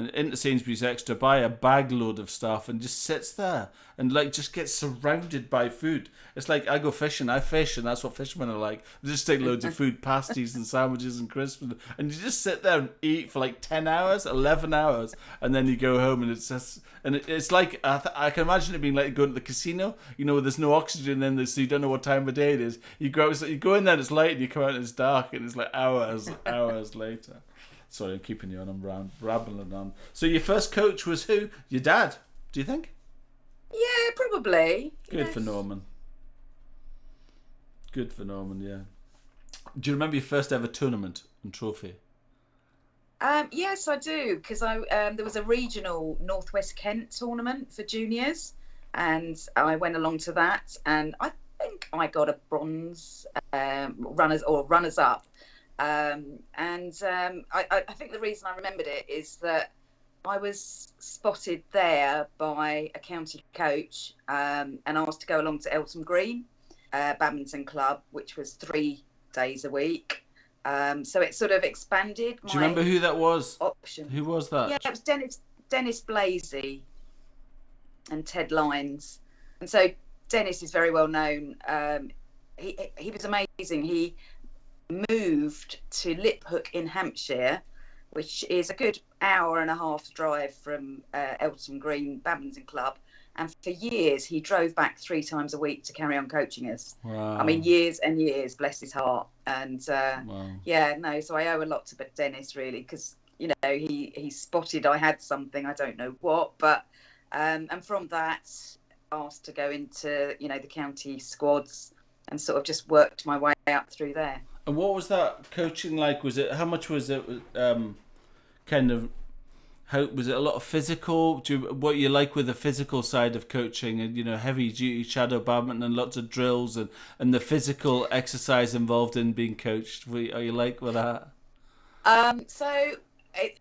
into Sainsbury's Extra, buy a bag load of stuff and just sits there and like just gets surrounded by food. It's like I go fishing, I fish, and that's what fishermen are like. They just take loads of food, pasties and sandwiches and crisps, and you just sit there and eat for like 10 hours, 11 hours, and then you go home, and it's just, and it's like, I can imagine it being like going to the casino, you know, where there's no oxygen in there, so you don't know what time of day it is. You go in there and it's light, and you come out and it's dark, and it's like hours later. Sorry, I'm keeping you on. I'm rambling on. So your first coach was who? Your dad, do you think?
Yeah, probably.
Good for Norman. Good for Norman, yeah. Do you remember your first ever tournament and trophy?
Yes, I do, because there was a regional Northwest Kent tournament for juniors, and I went along to that, and I think I got a bronze runners up. I think the reason I remembered it is that I was spotted there by a county coach and asked to go along to Eltham Green Badminton Club, which was 3 days a week. So it sort of expanded.
Do you remember who that was?
Option.
Who was that?
Yeah, it was Dennis Blasey and Ted Lyons. And so Dennis is very well known. He was amazing. He moved to Liphook in Hampshire, which is a good hour and a half drive from Eltham Green Badminton Club, and for years he drove back 3 times a week to carry on coaching us.
Wow.
I mean, years and years, bless his heart. And so I owe a lot to Dennis, really, because you know he spotted I had something, I don't know what, but and from that asked to go into, you know, the county squads, and sort of just worked my way up through there.
And what was that coaching like? Was it, how much was it kind of How was it? A lot of physical? What you like with the physical side of coaching, and heavy duty shadow badminton and lots of drills and the physical exercise involved in being coached? Are you like with that?
So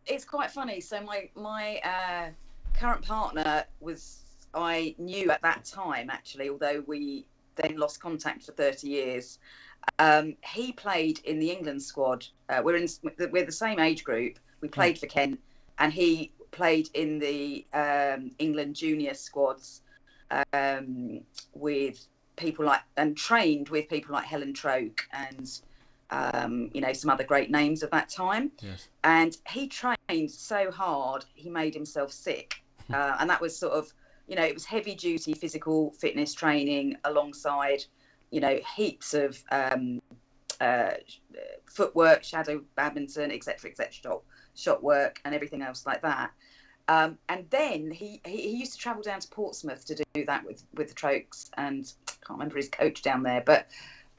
it's quite funny. So my current partner I knew at that time, actually, although we then lost contact for 30 years. He played in the England squad. We're the same age group. We played for Ken, and he played in the England junior squads with people and trained with people like Helen Troke and some other great names of that time.
Yes.
And he trained so hard, he made himself sick. And that was sort of, it was heavy duty physical fitness training alongside, heaps of footwork, shadow badminton, etc., shot work and everything else like that. And then he used to travel down to Portsmouth to do that with the Trokes, and I can't remember his coach down there, but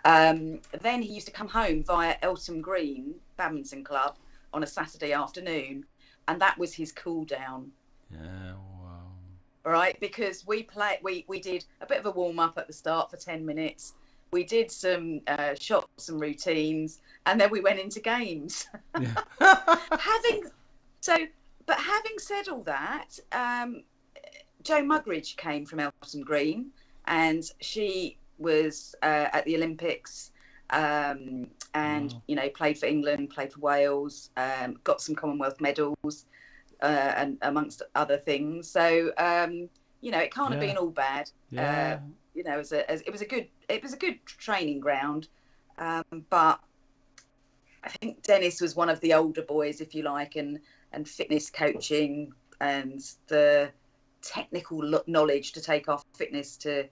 then he used to come home via Eltham Green Badminton Club on a Saturday afternoon, and that was his cool down.
Yeah, wow.
Right, because we did a bit of a warm up at the start for 10 minutes. We did some shots and routines, and then we went into games.
Yeah.
Having said all that, Jo Mugridge came from Eltham Green, and she was at the Olympics, and
Wow.
played for England, played for Wales, got some Commonwealth medals, and amongst other things. So it can't have been all bad.
Yeah.
It was a good training ground, but I think Dennis was one of the older boys, if you like, and fitness coaching and the technical knowledge to take our fitness to,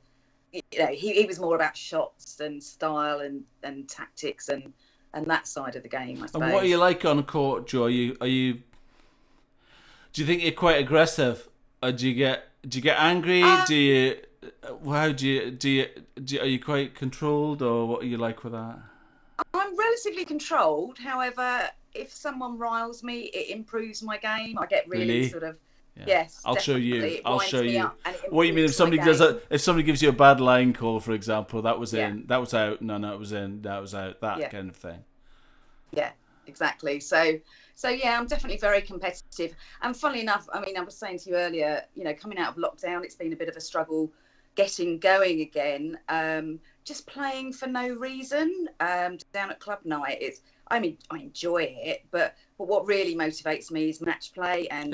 he was more about shots and style and tactics and that side of the game, I suppose.
And what are you like on court, Joe? Do you think you're quite aggressive, or do you get angry? Are you quite controlled, or what are you like with that?
I'm relatively controlled. However, if someone riles me, it improves my game. I get really sort of,
yeah.
Yes.
I'll
definitely.
I'll show you. What you mean if somebody if somebody gives you a bad line call, for example, that was in, that was out, no, it was in, that was out, that kind of thing.
Yeah, exactly. So yeah, I'm definitely very competitive. And funnily enough, I mean, I was saying to you earlier, coming out of lockdown, it's been a bit of a struggle getting going again. Just playing for no reason down at club night. I enjoy it, but what really motivates me is match play and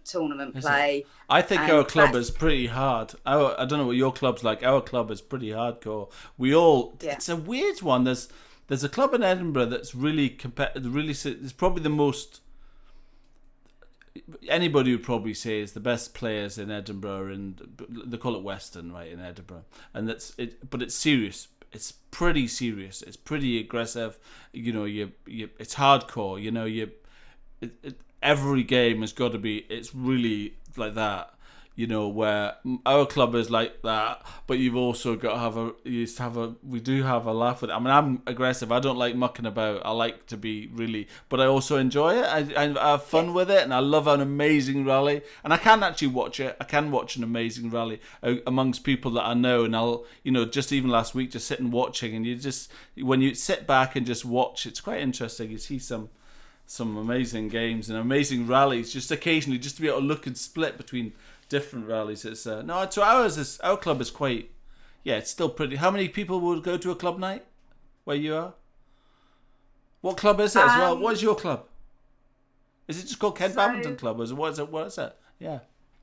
tournament play.
I think our club is pretty hard. I don't know what your club's like. Our club is pretty hardcore. It's a weird one. There's a club in Edinburgh that's really competitive. It's probably the most. Anybody would probably say is the best players in Edinburgh, and they call it Western, right, in Edinburgh, and that's it. But it's serious. It's pretty serious. It's pretty aggressive. It's hardcore. Every game has got to be. It's really like that. Where our club is like that, but you've also got to have we do have a laugh with it. I mean, I'm aggressive. I don't like mucking about. I like to be really, but I also enjoy it. I have fun with it, and I love an amazing rally. And I can actually watch it. I can watch an amazing rally amongst people that I know, and I'll, just even last week, just sitting watching, and when you sit back and just watch, it's quite interesting. You see some amazing games and amazing rallies, just occasionally, just to be able to look and split between different rallies. It's our club is quite, it's still pretty. How many people would go to a club night where you are? What club is it as well? What is your club? Is it just called Ken Badminton Club, or what is it? Yeah.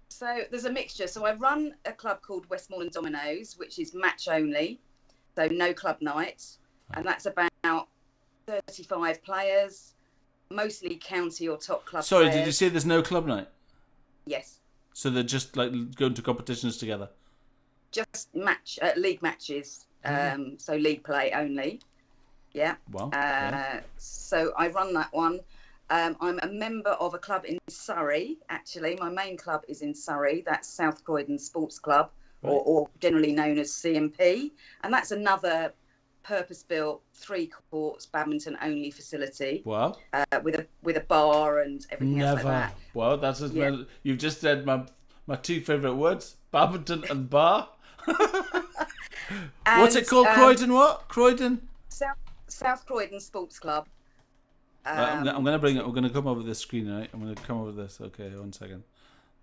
So there's a mixture. So I run a club called Westmoreland Dominoes, which is match only, so no club nights, and that's about 35 players, mostly county or top club.
Sorry,
players.
Did you say there's no club night?
Yes. So
they're just like going to competitions together?
Just league matches, so league play only. Yeah.
Wow.
So I run that one. I'm a member of a club in Surrey, actually. My main club is in Surrey. That's South Croydon Sports Club, right, or generally known as CMP. And that's another purpose-built 3 courts badminton only facility.
Wow.
With a bar and everything else like that.
Wow, that's you've just said my 2 favourite words: badminton and bar. What's it called? Croydon what? Croydon?
South Croydon Sports Club.
I'm going to bring it. We're going to come over this screen, right? I'm going to come over this. Okay, 1 second.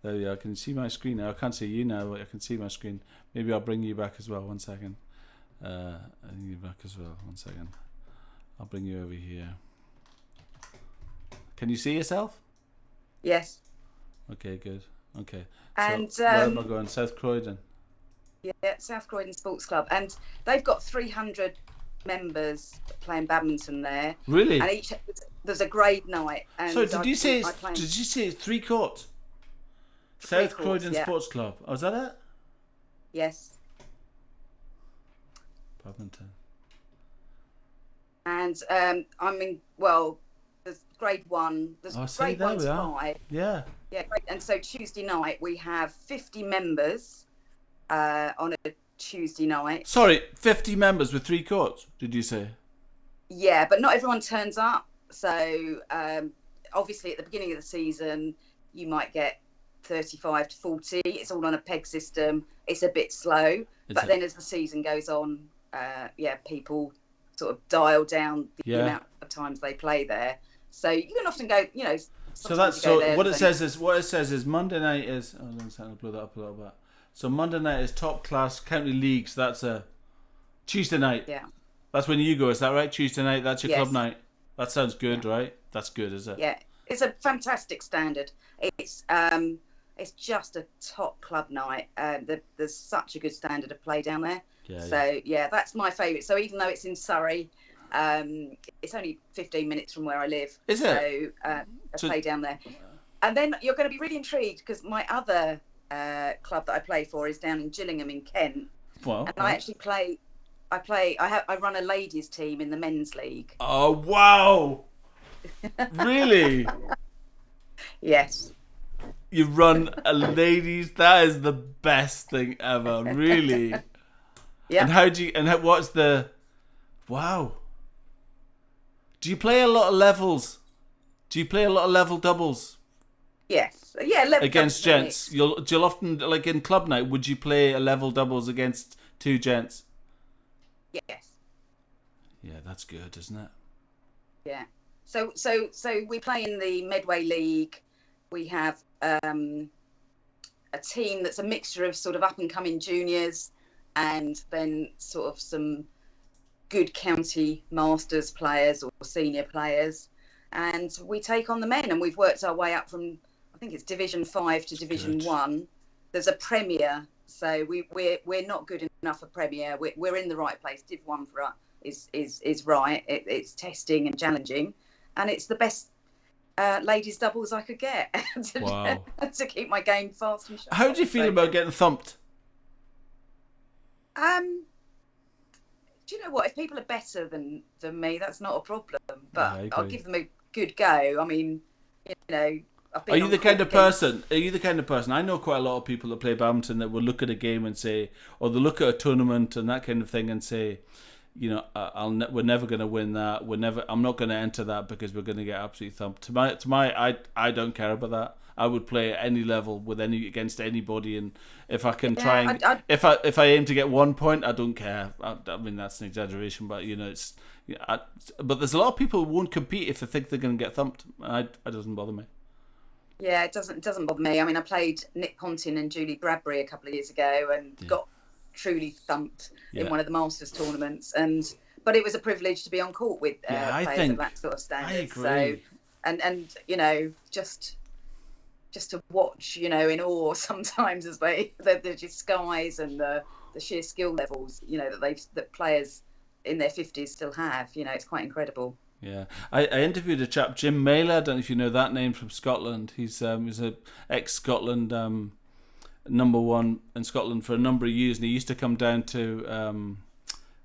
There we are. I can see my screen now. I can't see you now, but I can see my screen. Maybe I'll bring you back as well. 1 second. I bring you back as well. 1 second. I'll bring you over here. Can you see yourself?
Yes.
Okay, good. Okay.
And
so, where am I going? South Croydon.
Yeah, South Croydon Sports Club, and they've got 300 members playing badminton there.
Really?
And there's a grade night. And
so did you say 3 courts? South Croydon Sports Club. Oh, is that it?
Yes.
Badminton.
And there's grade 1. There's grade 1 to 5.
Yeah.
Yeah. And so Tuesday night we have 50 members on a Tuesday night.
Sorry, 50 members with 3 courts, did you say?
Yeah, but not everyone turns up. So obviously at the beginning of the season, you might get 35 to 40. It's all on a peg system. It's a bit slow. Then as the season goes on, people sort of dial down the amount of times they play there. So you can often go,
what it says is Monday night is. Oh, let me blow that up a little bit. So Monday night is top class county league. So that's a Tuesday night.
Yeah.
That's when you go. Is that right? Tuesday night. That's your club night. That sounds good, right? That's good, is it?
Yeah. It's a fantastic standard. It's just a top club night. There's such a good standard of play down there. Yeah, that's my favourite. So even though it's in Surrey, it's only 15 minutes from where I live.
Is it?
So I play down there. And then you're going to be really intrigued because my other club that I play for is down in Gillingham in Kent.
Wow.
And I actually I run a ladies team in the men's league.
Oh wow. Really?
Yes.
You run a ladies. That is the best thing ever. Really.
Yeah.
And what's the? Wow. Do you play a lot of levels? Do you play a lot of level doubles?
Yes. Yeah. Level
against
doubles
gents. You'll often, like in club night, would you play a level doubles against 2 gents?
Yes.
Yeah, that's good, isn't it?
Yeah. So we play in the Medway League. We have a team that's a mixture of sort of up and coming juniors and then sort of some good county masters players or senior players. And we take on the men, and we've worked our way up from, I think it's Division 5 to Division 1. There's a Premier, so we're not good enough for Premier. We're in the right place. Div 1 for us is right. It's testing and challenging, and it's the best ladies doubles I could get to keep my game fast and sharp.
How do you feel about getting thumped?
Do you know what? If people are better than me, that's not a problem. But I'll give them a good go. I mean,
Are you the kind of person? I know quite a lot of people that play badminton that will look at a game and say, or they'll look at a tournament and that kind of thing and say, we're never going to win that. I'm not going to enter that because we're going to get absolutely thumped. I don't care about that. I would play at any level against anybody, and if I can if I aim to get 1 point, I don't care. I mean that's an exaggeration, but but there's a lot of people who won't compete if they think they're going to get thumped. It doesn't bother me.
Yeah, it doesn't bother me. I mean, I played Nick Pontin and Julie Bradbury a couple of years ago and got truly thumped in one of the Masters tournaments, but it was a privilege to be on court with players of that sort of standard.
I agree.
So, and just to watch, in awe sometimes as the disguise and the sheer skill levels, that players in their 50s still have. It's quite incredible.
Yeah, I interviewed a chap, Jim Mailer. I don't know if you know that name, from Scotland. He's a ex-Scotland number 1 in Scotland for a number of years, and he used to come down to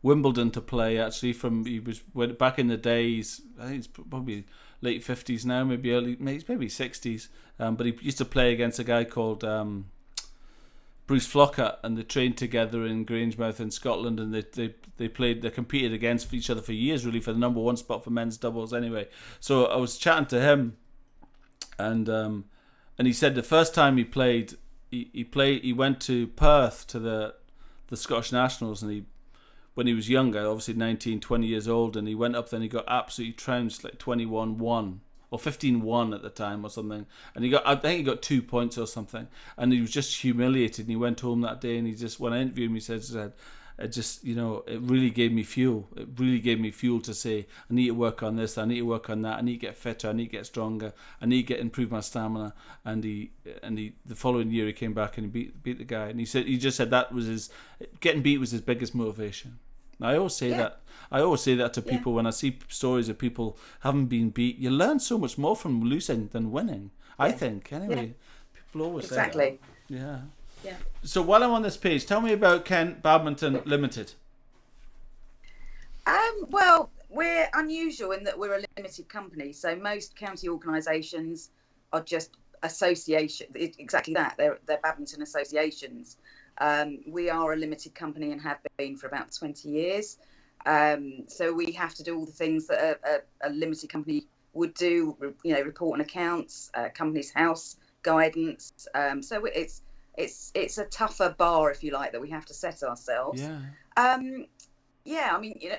Wimbledon to play. Actually, back in the days. I think it's probably late 50s now, maybe 60s. But he used to play against a guy called Bruce Flockart, and they trained together in Grangemouth in Scotland, and they competed against each other for years, really, for the number one spot for men's doubles anyway. So I was chatting to him, and he said the first time he played, he went to Perth to the Scottish Nationals, and when he was younger, obviously 19, 20 years old, and he went up there and he got absolutely trounced, like 21-1 or 15-1 at the time or something, and I think he got 2 points or something, and he was just humiliated, and he went home that day, and when I interviewed him, he said it just, it really gave me fuel. It really gave me fuel to say, I need to work on this, I need to work on that, I need to get fitter, I need to get stronger, I need to improve my stamina. And the following year he came back and he beat the guy, and he just said that was getting beat was his biggest motivation. And I always say that. I always say that to people when I see stories of people having been beat. You learn so much more from losing than winning. I think anyway. People always say that. Yeah.
Yeah.
So while I'm on this page, tell me about Ken Badminton Limited.
Well, we're unusual in that we're a limited company. So most county organisations are just association. Exactly that. They're badminton associations. We are a limited company and have been for about 20 years. So we have to do all the things that a limited company would do. Report on accounts, company's house guidance. So it's a tougher bar, if you like, that we have to set ourselves. I mean,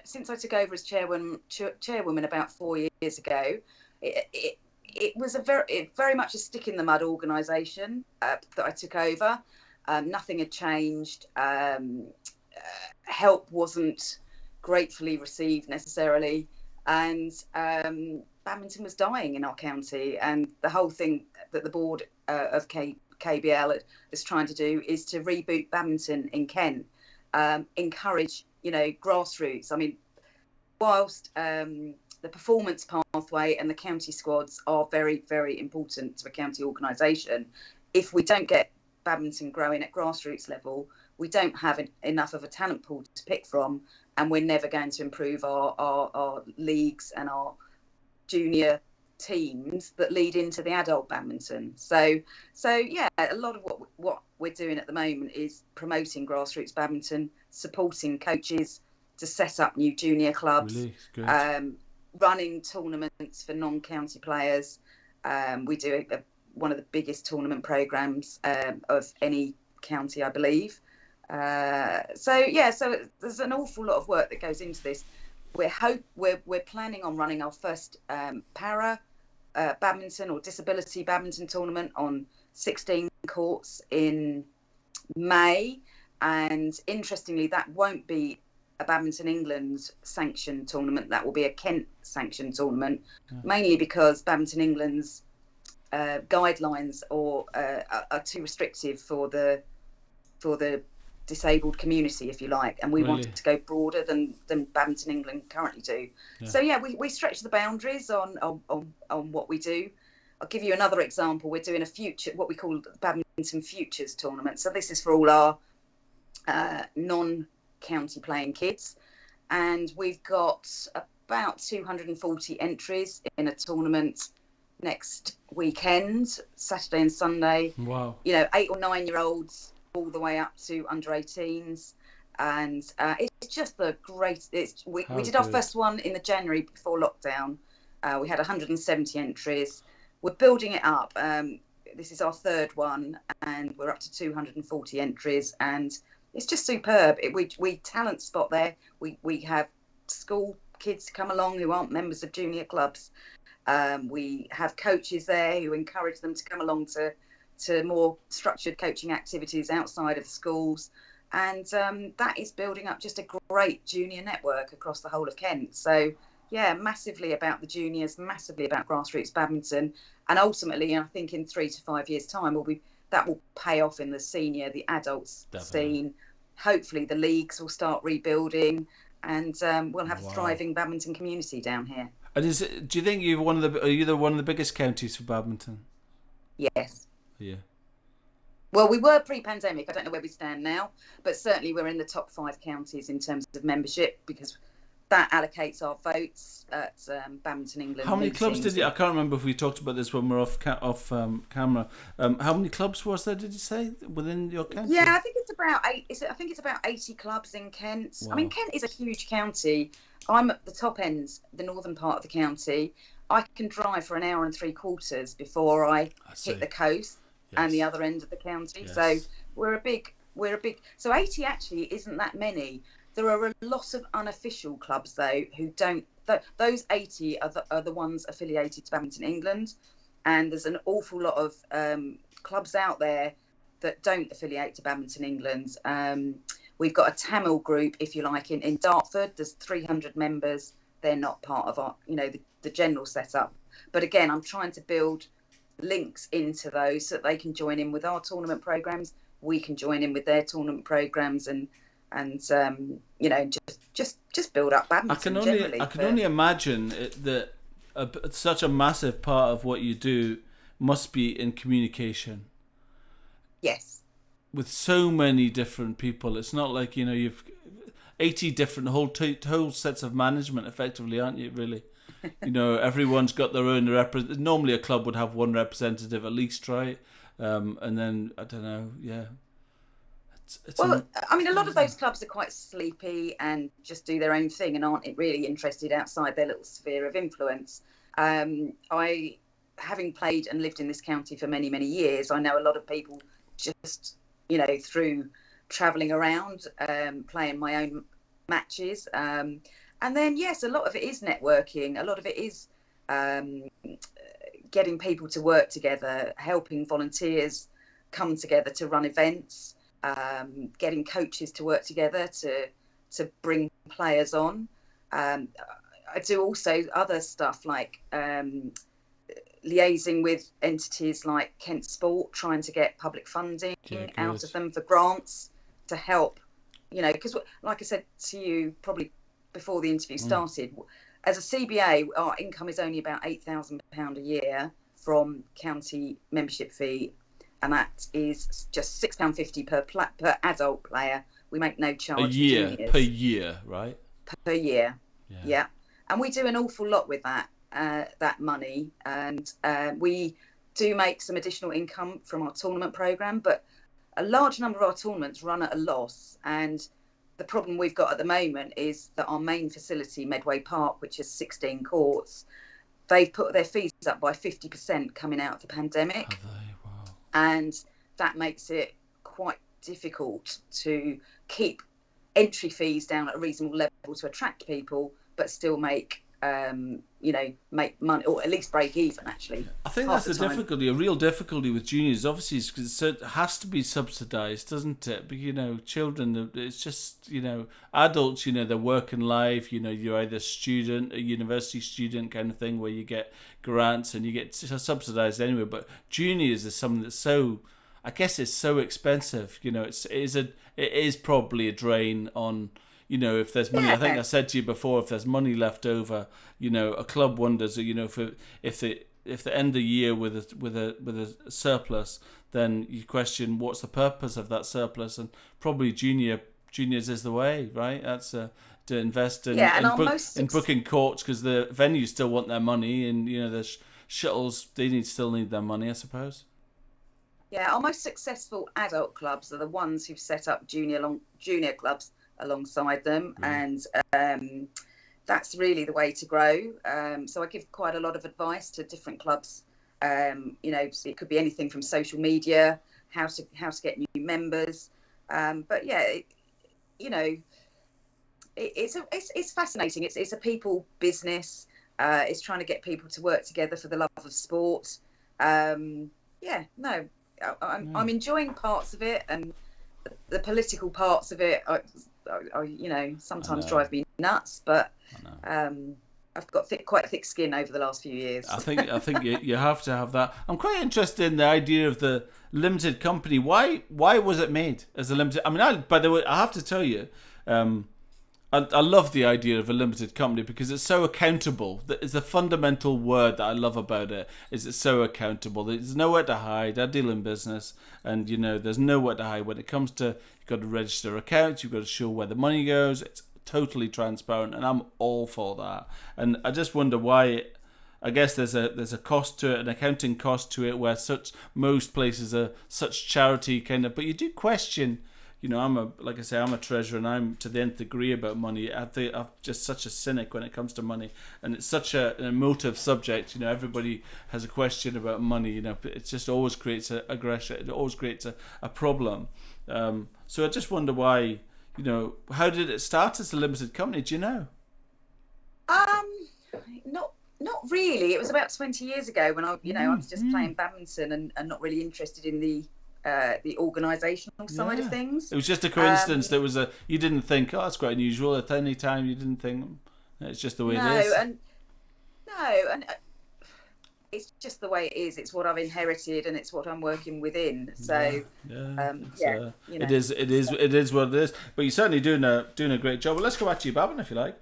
since I took over as chairwoman about 4 years ago, it was very much a stick in the mud organisation that I took over. Nothing had changed. Help wasn't gratefully received necessarily, and badminton was dying in our county. And the whole thing that the board of KBL is trying to do is to reboot badminton in Kent, encourage grassroots. I mean, whilst the performance pathway and the county squads are very, very important to a county organisation, if we don't get badminton growing at grassroots level, we don't have enough of a talent pool to pick from, and we're never going to improve our leagues and our junior teams that lead into the adult badminton. So yeah, a lot of what we're doing at the moment is promoting grassroots badminton, supporting coaches to set up new junior clubs, really? Running tournaments for non-county players. We do one of the biggest tournament programs of any county, I believe. So there's an awful lot of work that goes into this. We're planning on running our first para badminton or disability badminton tournament on 16 courts in May, and interestingly, that won't be a Badminton England sanctioned tournament. That will be a Kent sanctioned tournament, mainly because Badminton England's guidelines are too restrictive for the disabled community, if you like, and we wanted to go broader than Badminton England currently do. So we stretch the boundaries on what we do. I'll give you another example. We're doing what we call the Badminton Futures tournament. So this is for all our non-county playing kids, and we've got about 240 entries in a tournament next weekend, Saturday and Sunday.
Wow.
8 or 9 year olds all the way up to under 18s, and it's just the great. We did our first one in the January before lockdown. We had 170 entries. We're building it up. This is our third one, and we're up to 240 entries, and it's just superb. We talent spot there. We have school kids come along who aren't members of junior clubs. We have coaches there who encourage them to come along to more structured coaching activities outside of schools, and that is building up just a great junior network across the whole of Kent. So yeah, massively about the juniors, massively about grassroots badminton, and ultimately I think in 3 to 5 years time that will pay off in the senior, the adults scene. Hopefully the leagues will start rebuilding, and we'll have a thriving badminton community down here.
And do you think are you one of the biggest counties for badminton?
Yes.
Yeah.
Well, we were pre-pandemic. I don't know where we stand now, but certainly we're in the top 5 counties in terms of membership, because that allocates our votes at Badminton England.
How many clubs
meetings.
did you? I can't remember if we talked about this when we're off camera. How many clubs was there? Did you say within your county?
Yeah, I think it's about I think it's about 80 clubs in Kent.
Wow.
I mean, Kent is a huge county. I'm at the top end, the northern part of the county. I can drive for an hour and 3/4 before I hit the coast and the other end of the county.
Yes.
So we're a big. So 80 actually isn't that many. There are a lot of unofficial clubs though who don't. Those 80 are the ones affiliated to Badminton England, and there's an awful lot of clubs out there that don't affiliate to Badminton England. We've got a Tamil group, if you like, in Dartford. There's 300 members. They're not part of our, the general setup. But again, I'm trying to build links into those so that they can join in with our tournament programs. We can join in with their tournament programs, and just build up badminton.
I can only imagine that such a massive part of what you do must be in communication.
Yes.
With so many different people, it's not like you've 80 different whole sets of management, effectively, aren't you? Really, everyone's got their own Normally, a club would have one representative at least, right? And then I don't know, yeah.
A lot of those clubs are quite sleepy and just do their own thing and aren't really interested outside their little sphere of influence. I, having played and lived in this county for many, many years, I know a lot of people just, through travelling around, playing my own matches. And then, yes, a lot of it is networking. A lot of it is getting people to work together, helping volunteers come together to run events. Getting coaches to work together to bring players on. I do also other stuff like liaising with entities like Kent Sport, trying to get public funding out of them for grants to help. Because like I said to you probably before the interview started, as a CBA, our income is only about £8,000 a year from county membership fee. And that is just £6.50 per adult player. We make no charge
per year, right?
Per year, yeah. And we do an awful lot with that money, and we do make some additional income from our tournament program. But a large number of our tournaments run at a loss, and the problem we've got at the moment is that our main facility, Medway Park, which has 16 courts, they've put their fees up by 50% coming out of the pandemic. And that makes it quite difficult to keep entry fees down at a reasonable level to attract people, but still make money, or at least break even. Actually,
I think that's the difficulty. A real difficulty with juniors, obviously, is because it has to be subsidised, doesn't it? But children, it's just adults. They're working life. You're either a university student kind of thing where you get grants and you get subsidised anyway. But juniors is something that's so, I guess, it's so expensive. It is probably a drain on. If there's money, I think I said to you before, if there's money left over, a club wonders, if they end the year with a surplus, then you question what's the purpose of that surplus, and probably juniors is the way, right? That's to invest in booking courts, because the venues still want their money, and the shuttles still need their money, I suppose.
Yeah, our most successful adult clubs are the ones who've set up junior clubs alongside them, and that's really the way to grow. So I give quite a lot of advice to different clubs. It could be anything from social media, how to get new members. But yeah, it's fascinating. It's a people business. It's trying to get people to work together for the love of sport. I'm enjoying parts of it, and the political parts of it sometimes drive me nuts, but I've got quite thick skin over the last few years.
I think you have to have that. I'm quite interested in the idea of the limited company. Why was it made as a limited? I mean, by the way, I have to tell you, I love the idea of a limited company because it's so accountable. That is the fundamental word that I love about it. Is it's so accountable. There's nowhere to hide. I deal in business, and there's nowhere to hide when it comes to. You've got to register accounts. You've got to show where the money goes. It's totally transparent, and I'm all for that. And I just wonder why. I guess there's a cost to it, an accounting cost to it, where most places are such charity kind of. But you do question. I'm a treasurer, and I'm to the nth degree about money. I think I'm just such a cynic when it comes to money, and it's such an emotive subject. Everybody has a question about money. It just always creates aggression. It always creates a problem. So I just wonder why. How did it start as a limited company? Do you know?
Not really. It was about 20 years ago when I was just playing badminton and not really interested in the organisational side of things.
It was just a coincidence. You didn't think, that's quite unusual. At any time, you didn't think it's just the way it is.
And it's just the way it is. It's what I've inherited, and it's what I'm working within. So
it is what it is. But you're certainly doing a great job. Well, let's go back to your badminton if you like.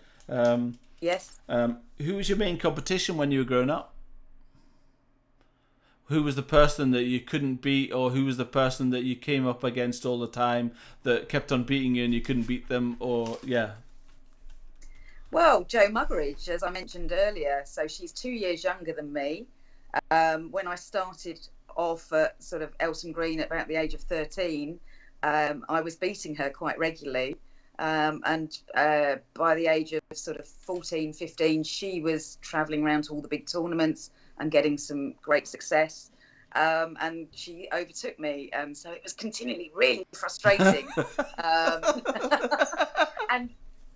Yes.
Who was your main competition when you were growing up? Who was the person that you couldn't beat, or who was the person that you came up against all the time that kept on beating you and you couldn't beat them?
Well, Jo Muggeridge, as I mentioned earlier. So she's 2 years younger than me. When I started off at sort of Elton Green at about the age of 13, I was beating her quite regularly. And by the age of sort of 14, 15, she was travelling around to all the big tournaments and getting some great success. And she overtook me. So it was continually really frustrating.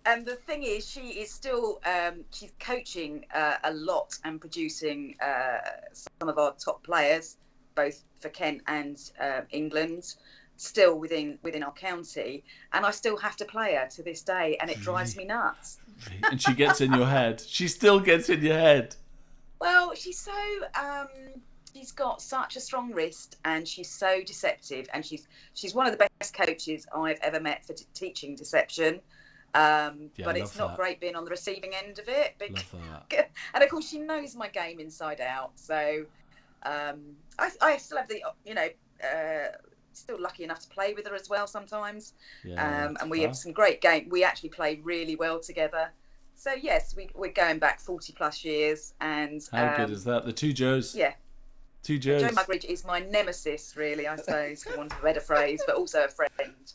And the thing is, she is still, she's coaching a lot and producing some of our top players, both for Kent and England, still within our county, and I still have to play her to this day, and it drives me nuts.
And she gets in your head. She still gets in your head.
Well, she's so she's got such a strong wrist, and she's so deceptive, and she's one of the best coaches I've ever met for teaching deception. But it's not great being on the receiving end of it. And of course, she knows my game inside out. So I still have the still lucky enough to play with her as well sometimes. And we have some great game. We actually play really well together. So yes, we're going back 40 plus years. And
how good is that? The two Joes.
Yeah.
Two Joes.
Jo Muggeridge is my nemesis, really, I suppose, for want of a better phrase, but also a friend.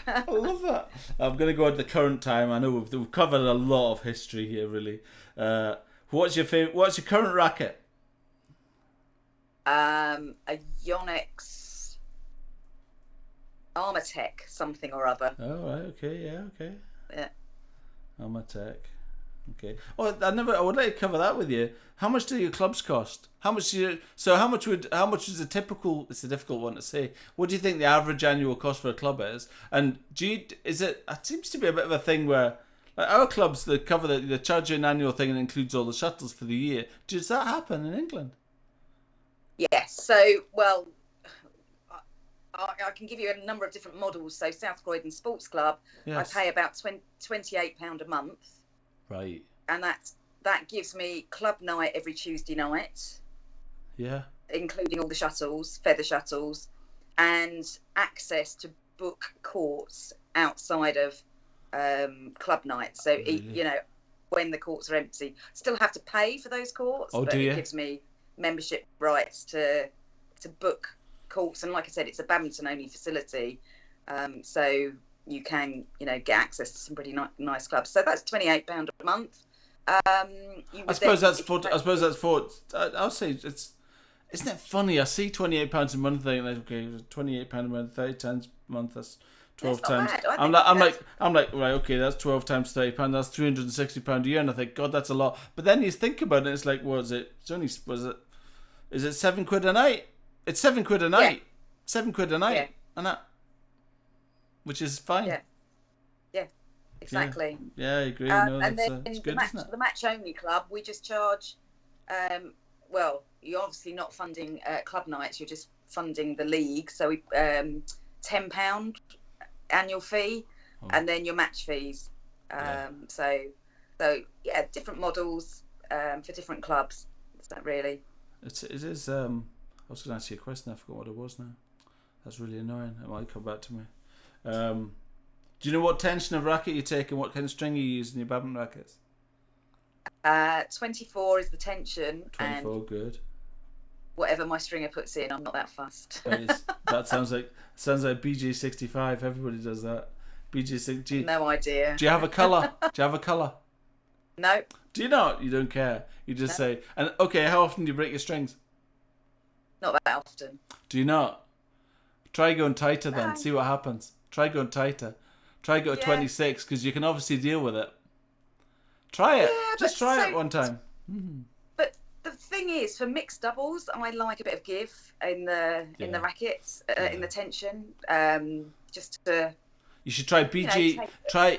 I love that. I'm going to go on to the current time. I know we've covered a lot of history here, really. What's your favorite? What's your current racket?
A Yonex Armatech something or other.
Oh right, okay, yeah, okay.
Yeah.
Armatech. Okay. Oh, I would like to cover that with you. How much do your clubs cost? How much is a typical? It's a difficult one to say. What do you think the average annual cost for a club is? And it seems to be a bit of a thing where, like our clubs, they charge you an annual thing and includes all the shuttles for the year. Does that happen in England?
Yes. So, well, I can give you a number of different models. So, South Croydon Sports Club, yes. I pay about £28 a month.
Right.
And that gives me club night every Tuesday night.
Yeah.
Including all the shuttles, feather shuttles, and access to book courts outside of club night. So,
really?
when the courts are empty, still have to pay for those courts.
Oh,
but
do you?
It gives me membership rights to book courts. And like I said, it's a badminton only facility. So you can, get access to some pretty nice clubs. So that's £28 a month. I suppose that's for. I'll say it's. Isn't it funny? I see £28 a month. I think like, okay, £28 a month, 30 times a month. That's 12 times. I'm like, right, okay, that's 12 times £30. That's £360 a year, and I think, God, that's a lot. But then you think about it, it's like, what is it? Is it £7 a night? It's £7 a night. Yeah. £7 a night, and that, which is fine. Yeah. Exactly.
Yeah, I agree.
And then
it's good, isn't it?
The match only club, we just charge. Well, you're obviously not funding club nights. You're just funding the league. So we £10 annual fee, and then your match fees. So different models for different clubs. Is that really?
It is. I was going to ask you a question. I forgot what it was now. That's really annoying. It might come back to me. Do you know what tension of racket you take and what kind of string you use in your badminton rackets?
24 is the tension.
24,
and
good.
whatever my stringer puts in, I'm not that fussed.
That sounds like BJ65. Everybody does that. BJ60.
No idea.
Do you have a colour?
No.
Do you not? You don't care. You just say. And okay, how often do you break your strings?
Not that often.
Do you not? Try going tighter then. See what happens. Try going tighter. Try go to 26 because you can obviously deal with it. Try it. Just try it one time.
But the thing is, for mixed doubles, I like a bit of give in the rackets, in the tension, just to.
You should try BJ.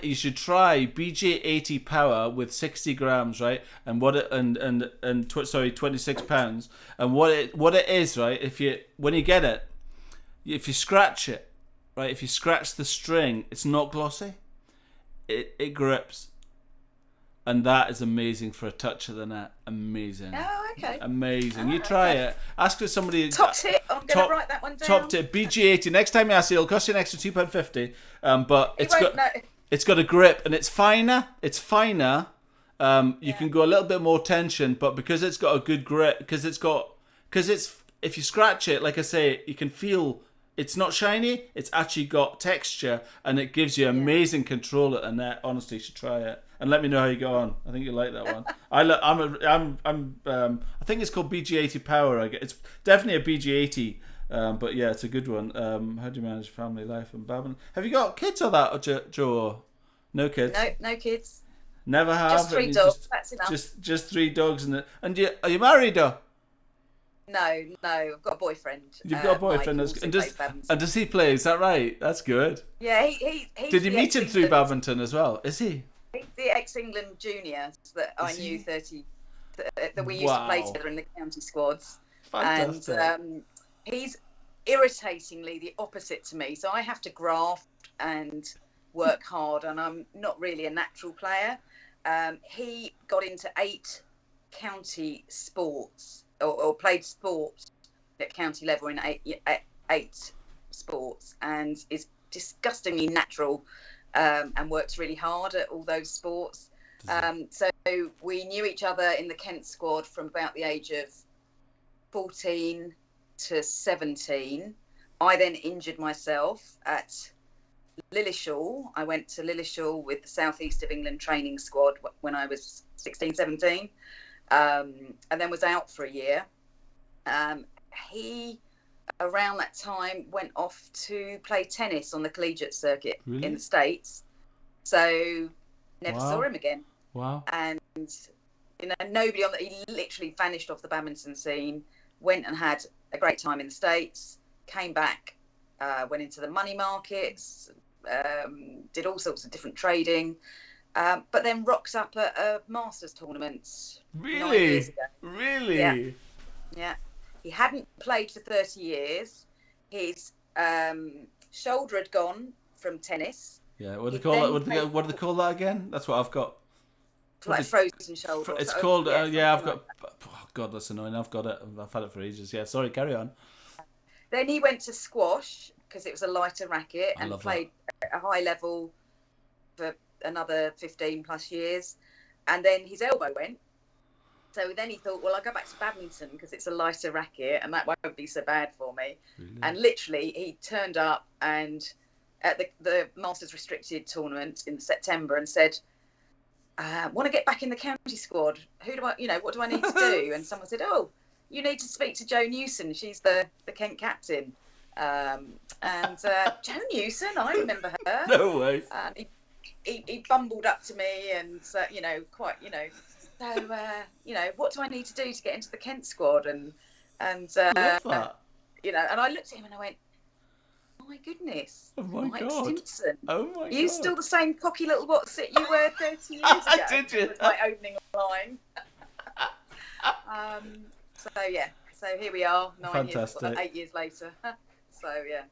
You should try BJ 80 power with 60 grams, right? And 26 pounds. And what it is, right? When you get it, if you scratch it, right? If you scratch the string, it's not glossy. It grips. And that is amazing for a touch of the net. Amazing.
Oh, okay.
Amazing. You try it. Ask for somebody.
Top tip. I'm going to write that one down.
Top tip. BG80. Next time you ask, it'll cost you an extra £2.50. But it's got a grip and it's finer. It's finer. You can go a little bit more tension, but because it's got a good grip, because if you scratch it, like I say, you can feel. It's not shiny. It's actually got texture, and it gives you amazing control at the net. Honestly, you should try it, and let me know how you go on. I think you'll like that one. I think it's called BG80 Power. It's definitely a BG80, but yeah, it's a good one. How do you manage family life and badminton? Have you got kids or that, Joe? No kids.
No kids.
Never have.
Just 3 dogs. That's enough.
Just 3 dogs, and are you married or?
No, I've got a boyfriend.
You've got a boyfriend, and does he play? Is that right? That's good.
Yeah, he
did you meet him through badminton as well? Is he?
He's the ex-England junior that I knew that we used to play together in the county squads.
Fantastic.
And he's irritatingly the opposite to me. So I have to graft and work hard, and I'm not really a natural player. He got into 8 county sports. Or played sports at county level in 8 sports, and is disgustingly natural, and works really hard at all those sports. So we knew each other in the Kent squad from about the age of 14 to 17. I then injured myself at Lillishall. I went to Lillishall with the South East of England training squad when I was 16, 17. And then was out for a year. He, around that time, went off to play tennis on the collegiate circuit in the States. So never saw him again.
Wow.
And nobody he literally vanished off the badminton scene, went and had a great time in the States, came back, went into the money markets, did all sorts of different trading. But then rocks up at a Masters tournament 9 years ago.
Really?
Yeah. He hadn't played for 30 years. His shoulder had gone from tennis.
Yeah. What do they call that? What do they call that again? That's what I've got.
Like frozen shoulder.
It's called. I've got. Oh God, that's annoying. I've got it. I've had it for ages. Yeah. Sorry. Carry on.
Then he went to squash because it was a lighter racket and played at a high level for another 15 plus years, and then his elbow went, so then he thought, well, I'll go back to badminton because it's a lighter racket and that won't be so bad for me. Really? And literally he turned up and at the Masters restricted tournament in September and said, want to get back in the county squad, what do I need to do? And someone said, oh, you need to speak to Jo Newson, she's the Kent captain. And Jo Newson, I remember her.
No way.
He bumbled up to me and quite so what do I need to do to get into the Kent squad? And
love that.
And I looked at him and I went, oh my goodness,
oh my
Mike
God.
Simpson.
Oh my God.
You still the same cocky little whatsit you were 30 years ago?
Did you?
It was my opening line. So here we are, 8 years later. So yeah.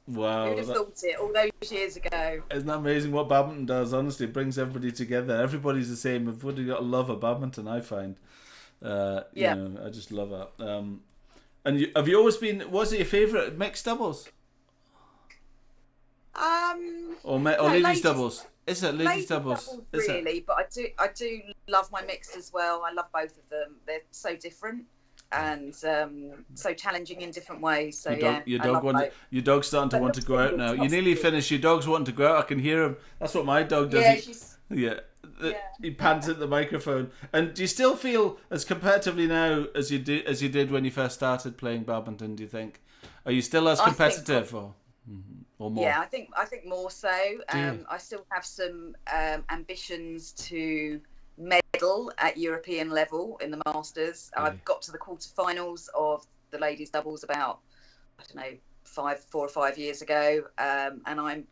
Wow.
Who'd have thought it all those years ago?
Isn't that amazing what badminton does? Honestly, it brings everybody together. Everybody's the same. Everybody got a love of badminton, I find. I just love it. And have you always been, was it your favourite mixed doubles? Or
No,
ladies doubles? Is it ladies doubles? Is it?
really, but I do love my mixed as well. I love both of them. They're so different and so challenging in different ways. So
Your dog's starting to want to go out now. You nearly finished. Your dog's wanting to go out. I can hear him. That's what my dog does. He pants at the microphone. And do you still feel as competitively now as you did when you first started playing badminton? Do you think? Are you still as competitive or more?
Yeah, I think more so. I still have some ambitions to medal at European level in the Masters. Yeah. I've got to the quarterfinals of the ladies doubles about, I don't know, 4 or 5 years ago, and I'm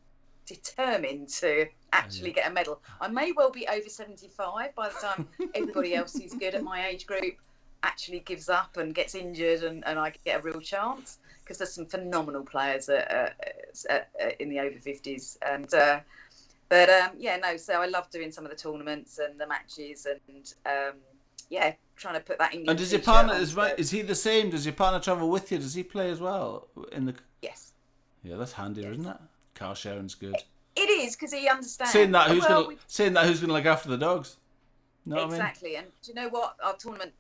determined to actually get a medal. I may well be over 75 by the time everybody else who's good at my age group actually gives up and gets injured, and I get a real chance, because there's some phenomenal players in the over 50s. And so I love doing some of the tournaments and the matches, and trying to put that in.
And does your partner is he the same? Does your partner travel with you? Does he play as well in the?
Yes.
Yeah, that's handy, isn't it? Car sharing's good.
It is, because he understands.
Saying that, who's going to look after the dogs? Know
exactly. And do you know what? Our tournament,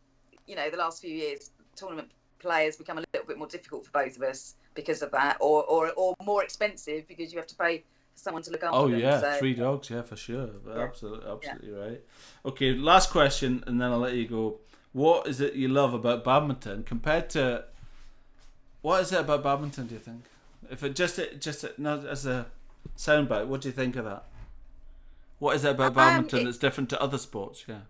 the last few years, tournament players become a little bit more difficult for both of us because of that, or more expensive because you have to pay for someone to look after them.
So 3 dogs, for sure. Absolutely right. Okay, last question, and then I'll let you go. What is it you love about badminton compared to? What is it about badminton, do you think? If it just not as a soundbite, what do you think of that? What is it about badminton that's different to other sports? Yeah.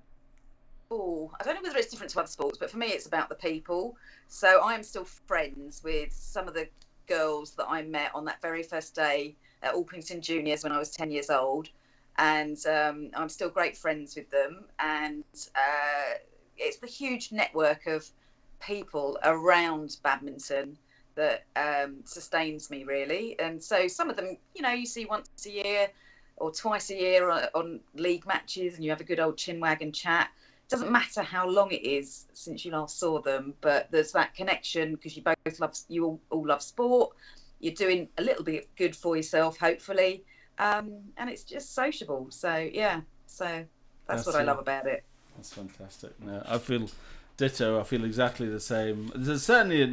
Oh, I don't know whether it's different to other sports, but for me, it's about the people. So I'm still friends with some of the girls that I met on that very first day at Orpington Juniors when I was 10 years old, and I'm still great friends with them. And it's the huge network of people around badminton that sustains me, really. And so some of them, you see once a year or twice a year on league matches, and you have a good old chinwag and chat. It doesn't matter how long it is since you last saw them, but there's that connection because you all love sport. You're doing a little bit good for yourself, hopefully, and it's just sociable. So that's what I love about it.
That's fantastic. No, I feel ditto. I feel exactly the same. There's certainly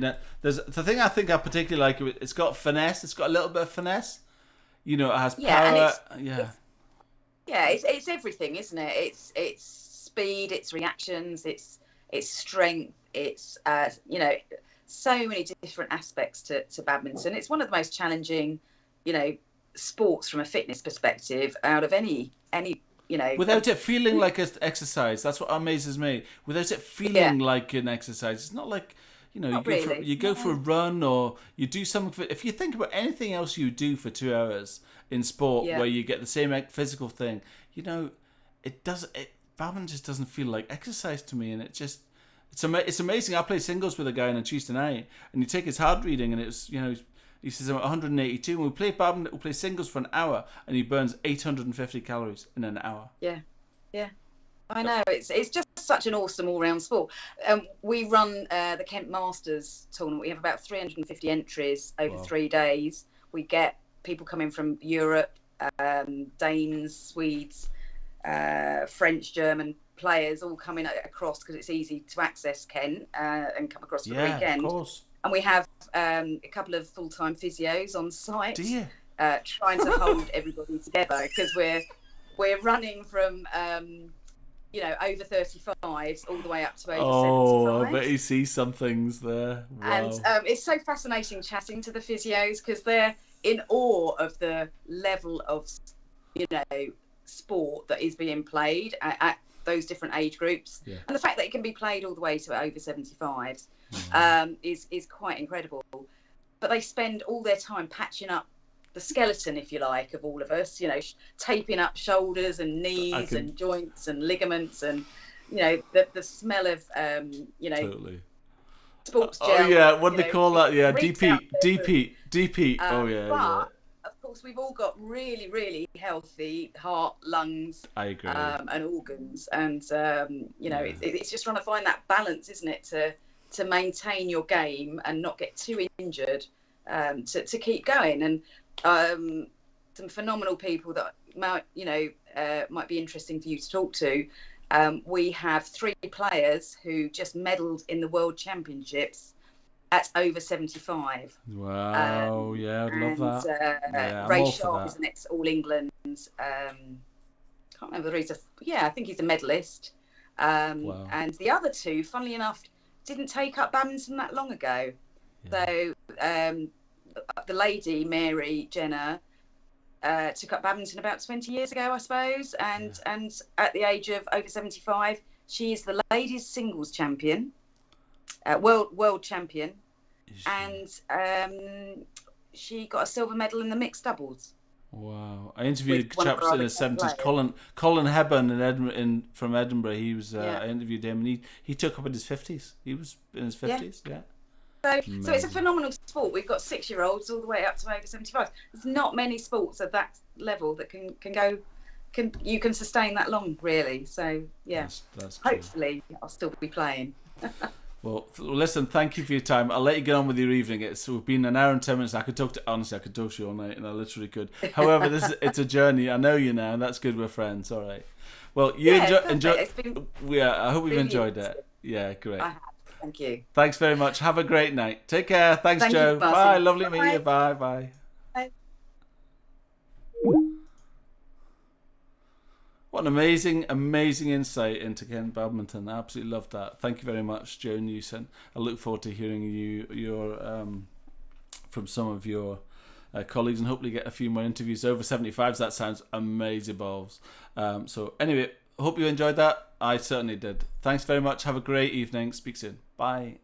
there's the thing I think I particularly like. It's got finesse. It's got a little bit of finesse. It has power.
It's everything, isn't it? It's speed. It's reactions. It's strength. It's so many different aspects to badminton. It's one of the most challenging, sports from a fitness perspective out of any.
Without it feeling like an exercise. That's what amazes me. Without it feeling like an exercise. It's not like, you go for a run or you do something. If you think about anything else you do for 2 hours in sport where you get the same physical thing, badminton just doesn't feel like exercise to me. And it's amazing. I played singles with a guy on a Tuesday night, and you take his heart reading, and it was, he says I'm at 182, and we play badminton, we play singles for an hour, and he burns 850 calories in an hour.
Yeah. I know, it's just such an awesome all-round sport. We run the Kent Masters tournament. We have about 350 entries over 3 days. We get people coming from Europe, Danes, Swedes, French, German players all coming across because it's easy to access Kent and come across for the weekend. Of course. And we have a couple of full-time physios on site trying to hold everybody together, because we're running from over 35s all the way up to over 75.
Oh, I bet you see some things there. Wow.
And it's so fascinating chatting to the physios, because they're in awe of the level of sport that is being played at those different age groups, and the fact that it can be played all the way to over 75s is quite incredible. But they spend all their time patching up the skeleton, if you like, of all of us, taping up shoulders and knees and joints and ligaments, and the smell of
totally
sports gel.
Oh yeah, what do they call that? Yeah, DP.
But of course, we've all got really, really healthy heart, lungs,
I agree,
and organs, and it's just trying to find that balance, isn't it, to maintain your game and not get too injured, to keep going. And to some phenomenal people that might be interesting for you to talk to. We have 3 players who just medalled in the World Championships at over 75.
Wow, I'd love that. I'm
Ray
all for
Sharp
that.
is an ex-All England. Can't remember whether I think he's a medalist.
Wow.
And the other 2, funnily enough, didn't take up badminton that long ago.
Yeah.
So the lady, Mary Jenner, took up badminton about 20 years ago, I suppose. And at the age of over 75, she is the ladies singles champion, world champion. And she got a silver medal in the mixed doubles.
Wow! I interviewed
With
chaps in his 70s. Colin Hebburn from Edinburgh. He was. I interviewed him, and he took up in his 50s. He was in his 50s. Yeah.
So it's a phenomenal sport. We've got 6-year-olds all the way up to over 75. There's not many sports at that level that you can sustain that long, really. So that's hopefully I'll still be playing.
Well, listen, thank you for your time. I'll let you get on with your evening. We've been an hour and 10 minutes. I could talk to you all night, and I literally could. However, it's a journey. I know you now, and that's good. We're friends. All right. Well, you enjoy. I hope you've enjoyed it. Yeah, great.
I have. Thank you.
Thanks very much. Have a great night. Take care. Thanks,
Thank
Joe.
you,
Bye. Lovely to meet you. Bye. Bye. What an amazing insight into Ken Badminton. I absolutely loved that. Thank you very much, Joe Newson. I look forward to hearing from some of your colleagues, and hopefully get a few more interviews over 75s. That sounds amazing balls. So anyway, hope you enjoyed that. I certainly did. Thanks very much. Have a great evening. Speak soon. Bye.